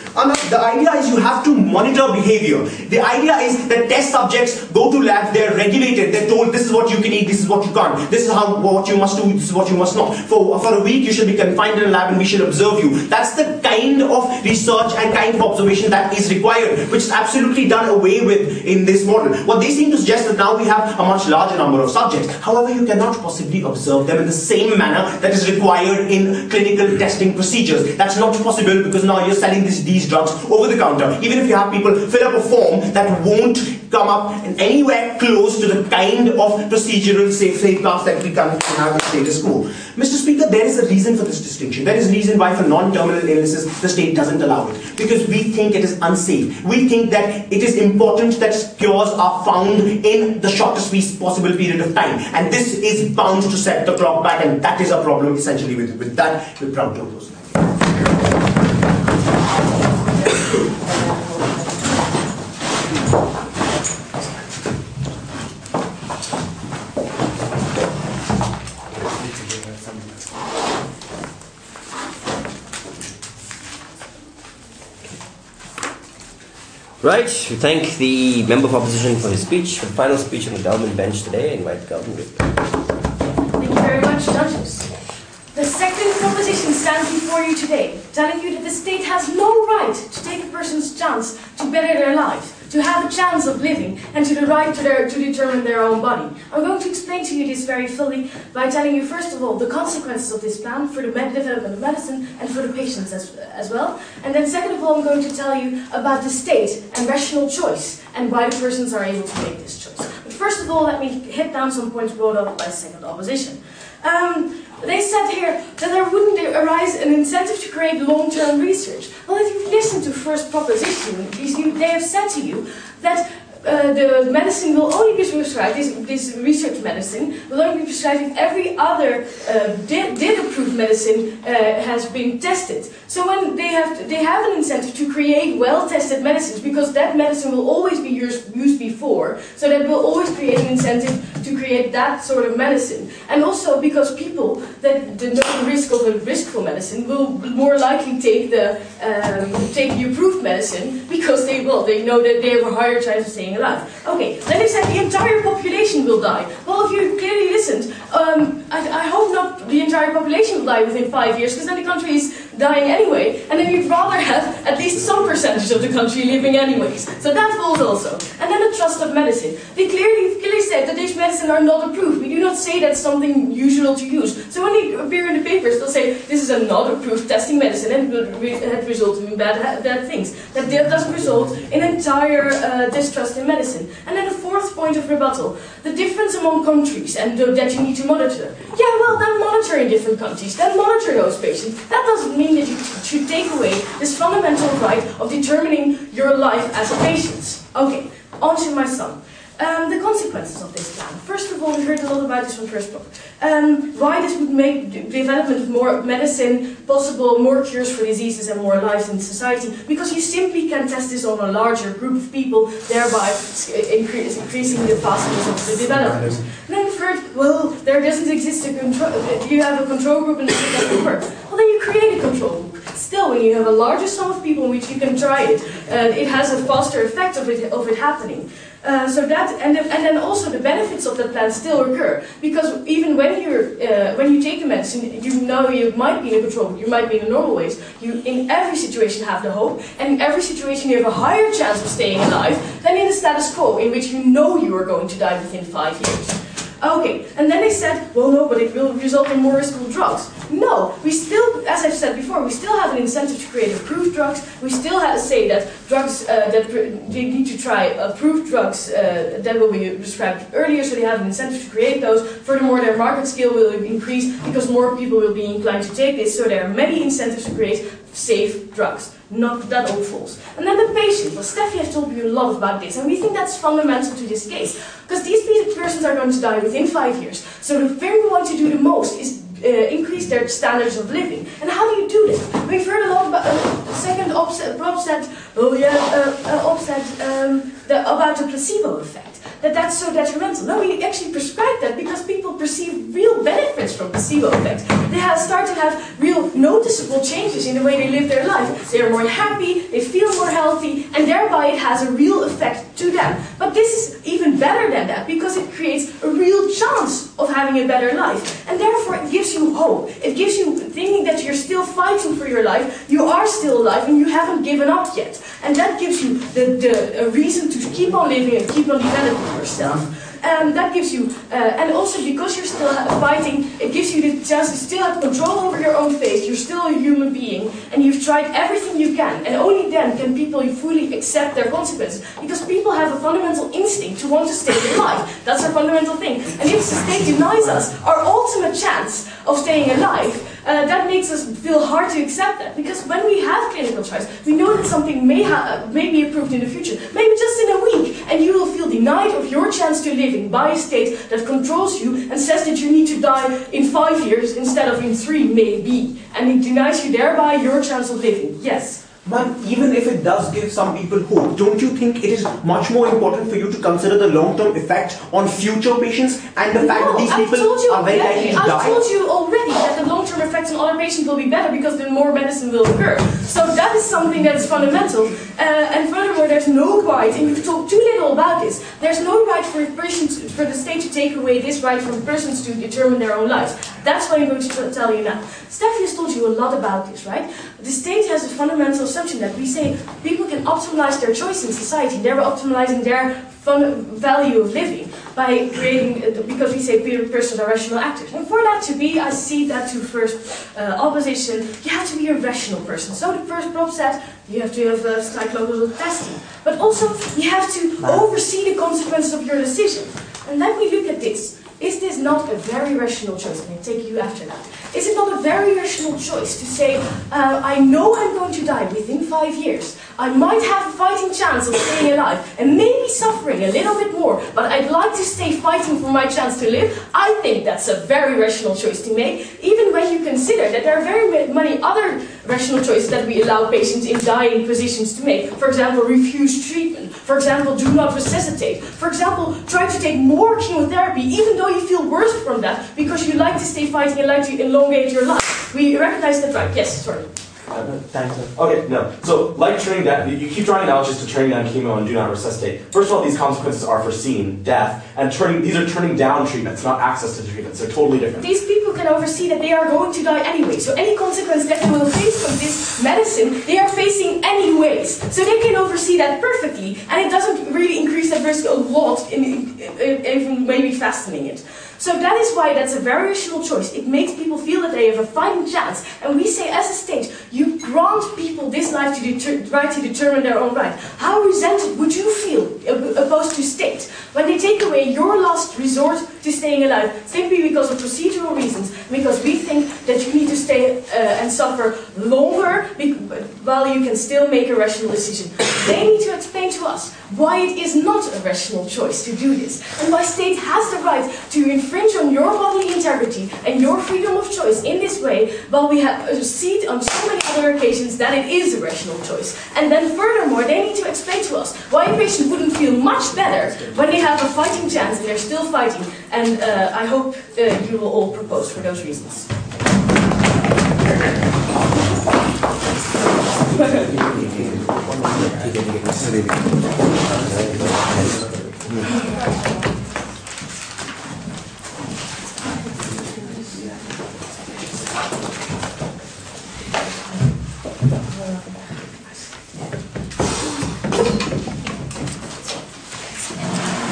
The idea is you have to monitor behavior. The idea is that test subjects go to labs, they're regulated, they're told this is what you can eat, this is what you can't, this is what you must do, this is what you must not. For a week you should be confined in a lab and we should observe you. That's the kind of research and kind of observation that is required, which is absolutely done away with in this model. What they seem to suggest that now we have a much larger number of subjects. However, you cannot possibly observe them in the same manner that is required in clinical testing procedures. That's not possible because now you're selling these drugs over the counter. Even if you have people fill up a form that won't come up anywhere close to the kind of procedural safeguards that we can have in status quo. Mr. Speaker, there is a reason for this distinction. There is a reason why for non-terminal illnesses the state doesn't allow it. Because we think it is unsafe. We think that it is important that cures are found in the shortest possible period of time. And this is bound to set the clock back, and that is a problem essentially with that. We're proud to oppose. Right, we thank the member of opposition for his speech. For the final speech on the government bench today, I invite the government. Thank you very much, judges. The second proposition stands before you today, telling you that the state has no right to take a person's chance to better their life, to have a chance of living, and to the right to determine their own body. I'm going to explain to you this very fully by telling you, first of all, the consequences of this plan for the development of medicine and for the patients as well. And then second of all, I'm going to tell you about the state and rational choice and why the persons are able to make this choice. But first of all, let me hit down some points brought up by second opposition. They said here that there wouldn't arise an incentive to create long-term research. Well, if you've listened to first proposition, they have said to you that the medicine will only be prescribed, this research medicine will only be prescribed if every other did approved medicine has been tested. So when they have an incentive to create well-tested medicines, because that medicine will always be used before, so that will always create an incentive to create that sort of medicine. And also because people that know the risk of a riskful medicine will more likely take the approved medicine because they know that they have a higher chance of staying alive. Okay, then they said the entire population will die. Well, if you clearly listened, I hope not the entire population will die within 5 years, because then the country is dying anyway, and then you'd rather have at least some percentage of the country living anyways. So that falls also. And then the trust of medicine. They clearly said that these medicines are not approved. We do not say that's something usual to use. So when they appear in the papers, they'll say this is a not approved testing medicine and it had resulted in bad things. That doesn't result in entire distrust in medicine. And then the fourth point of rebuttal, the difference among countries and that you need to monitor. Yeah, well, then monitor in different countries, then monitor those patients. That doesn't mean that you should take away this fundamental right of determining your life as a patient. Okay, on to my son. The consequences of this plan. First of all, we heard a lot about this from first book. Why this would make the development of more medicine possible, more cures for diseases and more lives in society, because you simply can test this on a larger group of people, thereby increasing the fastness of the development. And then we've heard, well, there doesn't exist a control, you have a control group and it doesn't work. Well, then you create a control group. Still, when you have a larger sum of people in which you can try it, it has a faster effect of it happening. So that, and then also the benefit benefits of that plan still occur. Because even when you take the medicine, you know you might be in a control, you might be in a normal ways. You in every situation have the hope, and in every situation you have a higher chance of staying alive than in the status quo, in which you know you are going to die within 5 years. Okay, and then they said, well no, but it will result in more risky drugs. No, we still, as I've said before, we still have an incentive to create approved drugs. We still have to say that drugs, they need to try approved drugs that will be prescribed earlier, so they have an incentive to create those. Furthermore, their market scale will increase because more people will be inclined to take this, so there are many incentives to create safe drugs. Not that all false. And then the patient. Well, Steffi has told you a lot about this, and we think that's fundamental to this case. Because these persons are going to die within 5 years. So the thing we want to do the most is increase their standards of living. And how do you do that? We've heard a lot about second Rob said, about the placebo effect. That's so detrimental. No, we actually prescribe that because people perceive real benefits from placebo effects. They start to have real noticeable changes in the way they live their life. They are more happy, they feel more healthy, and thereby it has a real effect to them. But this is even better than that because it creates a real chance of having a better life. And therefore it gives you hope. It gives you thinking that you're still fighting for your life, you are still alive, and you haven't given up yet. And that gives you a reason to keep on living and keep on developing yourself. That gives you, and also because you're still fighting, it gives you the chance to still have control over your own fate. You're still a human being, and you've tried everything you can, and only then can people fully accept their consequences. Because people have a fundamental instinct to want to stay alive. That's our fundamental thing. And if the state denies us our ultimate chance of staying alive, that makes us feel hard to accept that. Because when we have clinical trials, we know that something may be approved in the future, maybe just in a week, and you will feel denied of your chance to living by a state that controls you and says that you need to die in 5 years instead of in 3, maybe. And it denies you thereby your chance of living. Yes. Man, even if it does give some people hope, don't you think it is much more important for you to consider the long-term effect on future patients and the fact that these people are very likely to die? I've told you already that the long-term effects on other patients will be better because then more medicine will occur. So that is something that is fundamental. And furthermore, there's no right, and you've talked too little about this, there's no right for the state to take away this right from persons to determine their own lives. That's what I'm going to tell you now. Steffi has told you a lot about this, right? The state has a fundamental assumption that we say people can optimize their choice in society. They're optimizing their value of living by creating, because we say persons are rational actors. And for that to be, I see that to first opposition, you have to be a rational person. So the first prop said, you have to have psychological testing. But also, you have to oversee the consequences of your decision. And let me look at this. Is this not a very rational choice? And I take you after that. Is it not a very rational choice to say, I know I'm going to die within 5 years. I might have a fighting chance of staying alive and maybe suffering a little bit more, but I'd like to stay fighting for my chance to live. I think that's a very rational choice to make, even when you consider that there are very many other rational choices that we allow patients in dying positions to make. For example, refuse treatment. For example, do not resuscitate. For example, try to take more chemotherapy, even though you feel worse from that, because you like to stay fighting and like to elongate your life. We recognize that, right? Yes, sorry. Thanks. Okay, no. So, like turning down, you keep drawing analogies to turning down chemo and do not resuscitate. First of all, these consequences are foreseen, death, and these are turning down treatments, not access to treatments. They're totally different. These people can oversee that they are going to die anyway. So any consequence that they will face from this medicine, they are facing anyways. So they can oversee that perfectly, and it doesn't really increase that risk a lot, even maybe fastening it. So that is why that's a very rational choice. It makes people feel that they have a fighting chance. And we say, as a state, you grant people this right to determine their own right. How resented would you feel opposed to state when they take away your last resort to staying alive, simply because of procedural reasons, because we think that you need to stay and suffer longer while you can still make a rational decision. They need to explain to us why it is not a rational choice to do this, and why state has the right to infringe on your bodily integrity and your freedom of choice in this way, while we have seen on so many other occasions that it is a rational choice. And then furthermore, they need to explain to us why a patient wouldn't feel much better when they have a fighting chance and they're still fighting. And I hope you will all propose for those reasons.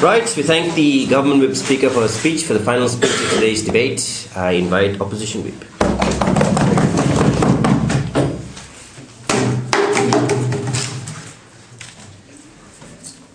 Right, we thank the government whip speaker for her speech. For the final speech of today's debate, I invite opposition whip.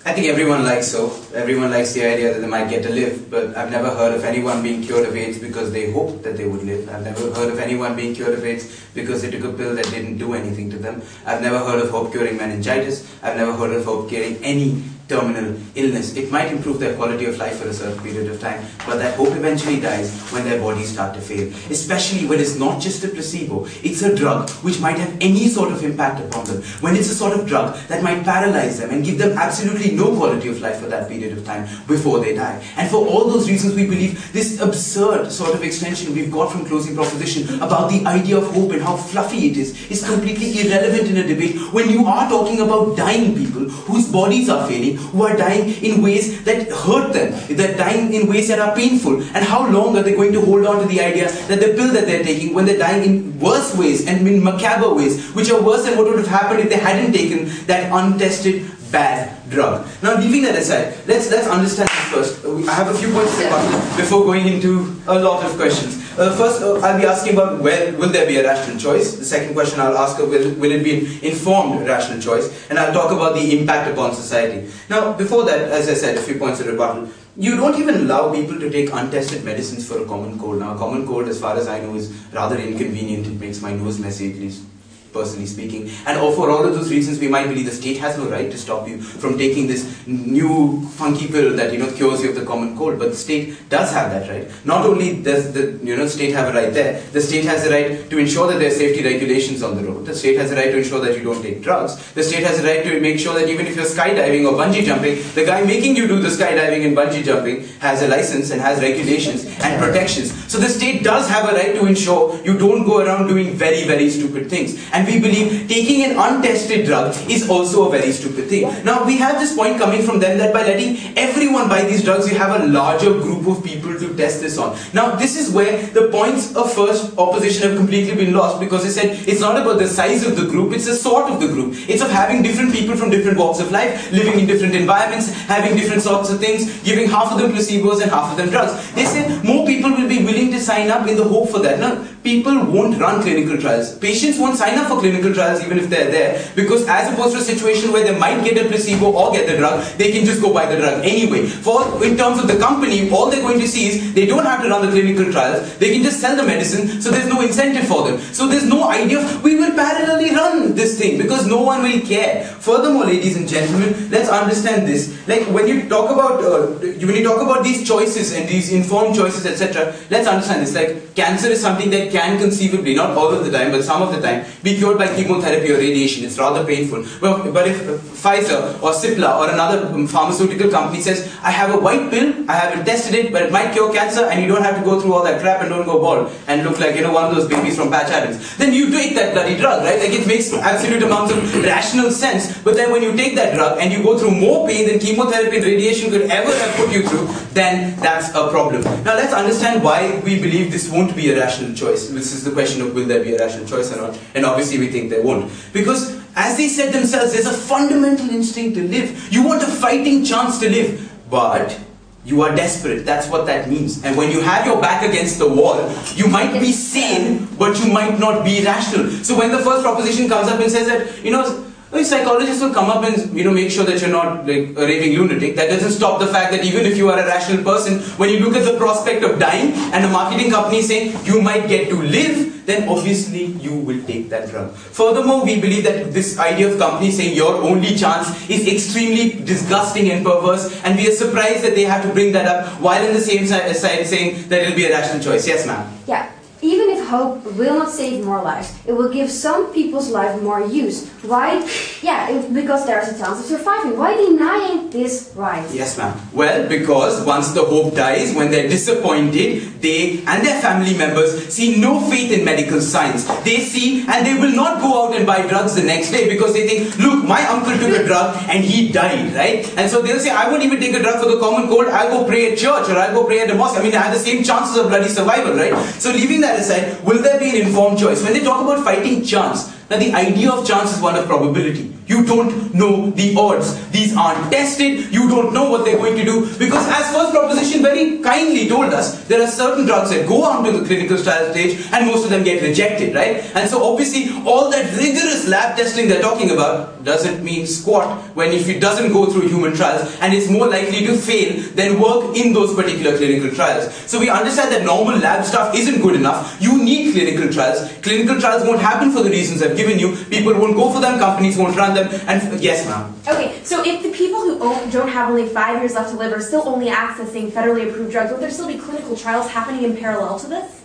I think everyone likes hope. Everyone likes the idea that they might get to live, but I've never heard of anyone being cured of AIDS because they hoped that they would live. I've never heard of anyone being cured of AIDS because they took a pill that didn't do anything to them. I've never heard of hope curing meningitis. I've never heard of hope curing any terminal illness. It might improve their quality of life for a certain period of time, but that hope eventually dies when their bodies start to fail. Especially when it's not just a placebo, it's a drug which might have any sort of impact upon them. When it's a sort of drug that might paralyze them and give them absolutely no quality of life for that period of time before they die. And for all those reasons, we believe this absurd sort of extension we've got from closing proposition about the idea of hope and how fluffy it is completely irrelevant in a debate when you are talking about dying people whose bodies are failing, who are dying in ways that hurt them, that dying in ways that are painful. And how long are they going to hold on to the idea that the pill that they're taking when they're dying in worse ways and in macabre ways, which are worse than what would have happened if they hadn't taken that untested bad drug. Now, leaving that aside, let's understand this first. I have a few points to make before going into a lot of questions. First, I'll be asking about will there be a rational choice? The second question I'll ask will it be an informed rational choice? And I'll talk about the impact upon society. Now, before that, as I said, a few points of rebuttal. You don't even allow people to take untested medicines for a common cold. Now, a common cold, as far as I know, is rather inconvenient. It makes my nose messy, at least personally speaking. And for all of those reasons, we might believe the state has no right to stop you from taking this new funky pill that cures you of the common cold. But the state does have that right. Not only does the state have a right there, the state has a right to ensure that there are safety regulations on the road. The state has a right to ensure that you don't take drugs. The state has a right to make sure that even if you're skydiving or bungee jumping, the guy making you do the skydiving and bungee jumping has a license and has regulations and protections. So the state does have a right to ensure you don't go around doing very, very stupid things. And we believe taking an untested drug is also a very stupid thing. Now, we have this point coming from them that by letting everyone buy these drugs, you have a larger group of people to test this on. Now, this is where the points of first opposition have completely been lost, because they said it's not about the size of the group, it's the sort of the group. It's of having different people from different walks of life, living in different environments, having different sorts of things, giving half of them placebos and half of them drugs. They said more people will be willing to sign up in the hope for that. Now, people won't run clinical trials. Patients won't sign up for clinical trials even if they're there, because as opposed to a situation where they might get a placebo or get the drug, they can just go buy the drug anyway. In terms of the company, all they're going to see is they don't have to run the clinical trials, they can just sell the medicine, so there's no incentive for them. So there's no idea of, we will parallelly run this thing, because no one will care. Furthermore, ladies and gentlemen, let's understand this. Like when you talk about these choices and these informed choices, etc., let's understand this. Like cancer is something that can conceivably, not all of the time, but some of the time, be cured by chemotherapy or radiation. It's rather painful. But if Pfizer or Cipla or another pharmaceutical company says, I have a white pill, I haven't tested it, but it might cure cancer and you don't have to go through all that crap and don't go bald and look like, one of those babies from Patch Adams, then you take that bloody drug, right? Like it makes absolute amounts of rational sense. But then when you take that drug and you go through more pain than chemotherapy and radiation could ever have put you through, then that's a problem. Now let's understand why we believe this won't be a rational choice. This is the question of will there be a rational choice or not, and obviously we think there won't. Because as they said themselves, there's a fundamental instinct to live. You want a fighting chance to live, but you are desperate. That's what that means. And when you have your back against the wall, you might be sane, but you might not be rational. So when the first proposition comes up and says that, psychologists will come up and make sure that you're not like a raving lunatic. That doesn't stop the fact that even if you are a rational person, when you look at the prospect of dying and a marketing company saying you might get to live, then obviously you will take that drug. Furthermore, we believe that this idea of companies saying your only chance is extremely disgusting and perverse, and we are surprised that they have to bring that up while in the same side saying that it will be a rational choice. Yes, ma'am? Yeah. Even if hope will not save more lives, it will give some people's life more use. Why? Yeah, because there's a chance of surviving. Why denying this right? Yes, ma'am. Well, because once the hope dies, when they're disappointed, they and their family members see no faith in medical science. They see, and they will not go out and buy drugs the next day because they think, look, my uncle took a drug and he died, right? And so they'll say, I won't even take a drug for the common cold, I'll go pray at church or I'll go pray at a mosque. I mean, I have the same chances of bloody survival, right? So leaving that aside, will there be an informed choice? When they talk about fighting chance, Now the idea of chance is one of probability. You don't know the odds. These aren't tested. You don't know what they're going to do, because as first proposition very kindly told us, there are certain drugs that go on to the clinical trial stage and most of them get rejected, right? And so obviously all that rigorous lab testing they're talking about doesn't mean squat when if it doesn't go through human trials, and it's more likely to fail than work in those particular clinical trials. So we understand that normal lab stuff isn't good enough. You need clinical trials. Clinical trials won't happen for the reasons I've given you. People won't go for them, companies won't run them, and yes ma'am. Okay, so if the people who don't have only 5 years left to live are still only accessing federally approved drugs, will there still be clinical trials happening in parallel to this?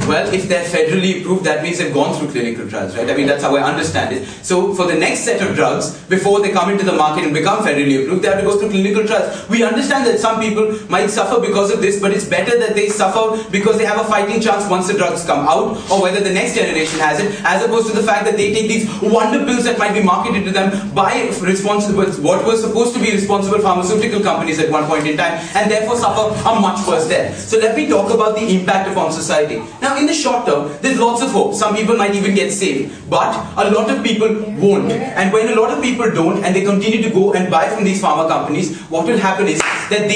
Well, if they're federally approved, that means they've gone through clinical trials, right? I mean, that's how I understand it. So for the next set of drugs, before they come into the market and become federally approved, they have to go through clinical trials. We understand that some people might suffer because of this, but it's better that they suffer because they have a fighting chance once the drugs come out, or whether the next generation has it, as opposed to the fact that they take these wonder pills that might be marketed to them by what were supposed to be responsible pharmaceutical companies at one point in time, and therefore suffer a much worse death. So let me talk about the impact upon society. Now, in the short term, there's lots of hope. Some people might even get saved, but a lot of people won't. And when a lot of people don't, and they continue to go and buy from these pharma companies, what will happen is that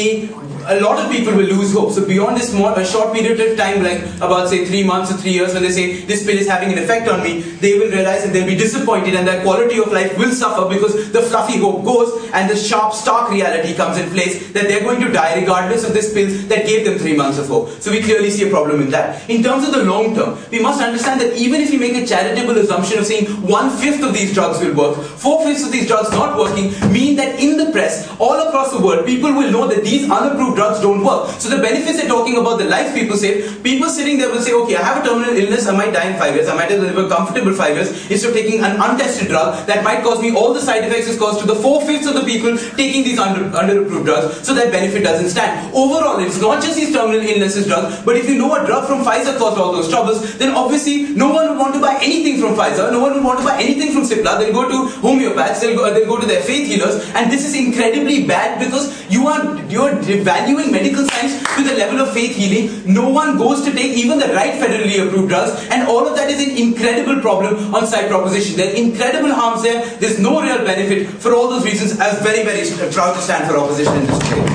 a lot of people will lose hope. So beyond this short period of time, like about say 3 months or 3 years, when they say this pill is having an effect on me, they will realize that they'll be disappointed and their quality of life will suffer, because the fluffy hope goes and the sharp, stark reality comes in place that they're going to die regardless of this pill that gave them 3 months of hope. So we clearly see a problem in that. In terms of the long term, we must understand that even if we make a charitable assumption of saying 1/5 of these drugs will work, 4/5 of these drugs not working, mean that in the press, all across the world, people will know that these unapproved drugs don't work. So the benefits they're talking about, the lives people save, people sitting there will say, okay, I have a terminal illness, I might die in 5 years, I might live a comfortable 5 years, instead of taking an untested drug that might cause me all the side effects it's caused to the 4/5 of the people taking these under-approved drugs, so that benefit doesn't stand. Overall, it's not just these terminal illnesses drugs, but if you know a drug from Pfizer caused all those troubles, then obviously no one would want to buy anything from Pfizer, no one would want to buy anything from Cipla. They'll go to homeopaths, they'll go to their faith healers, and this is incredibly bad because you're devaluing medical science to the level of faith healing. No one goes to take even the right federally approved drugs, and all of that is an incredible problem on side proposition. There are incredible harms there. There's no real benefit. For all those reasons, I was very, very proud to stand for opposition in this debate.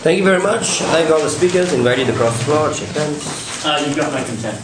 Thank you very much. I thank all the speakers invited across the floor. Shake hands. You've got my consent.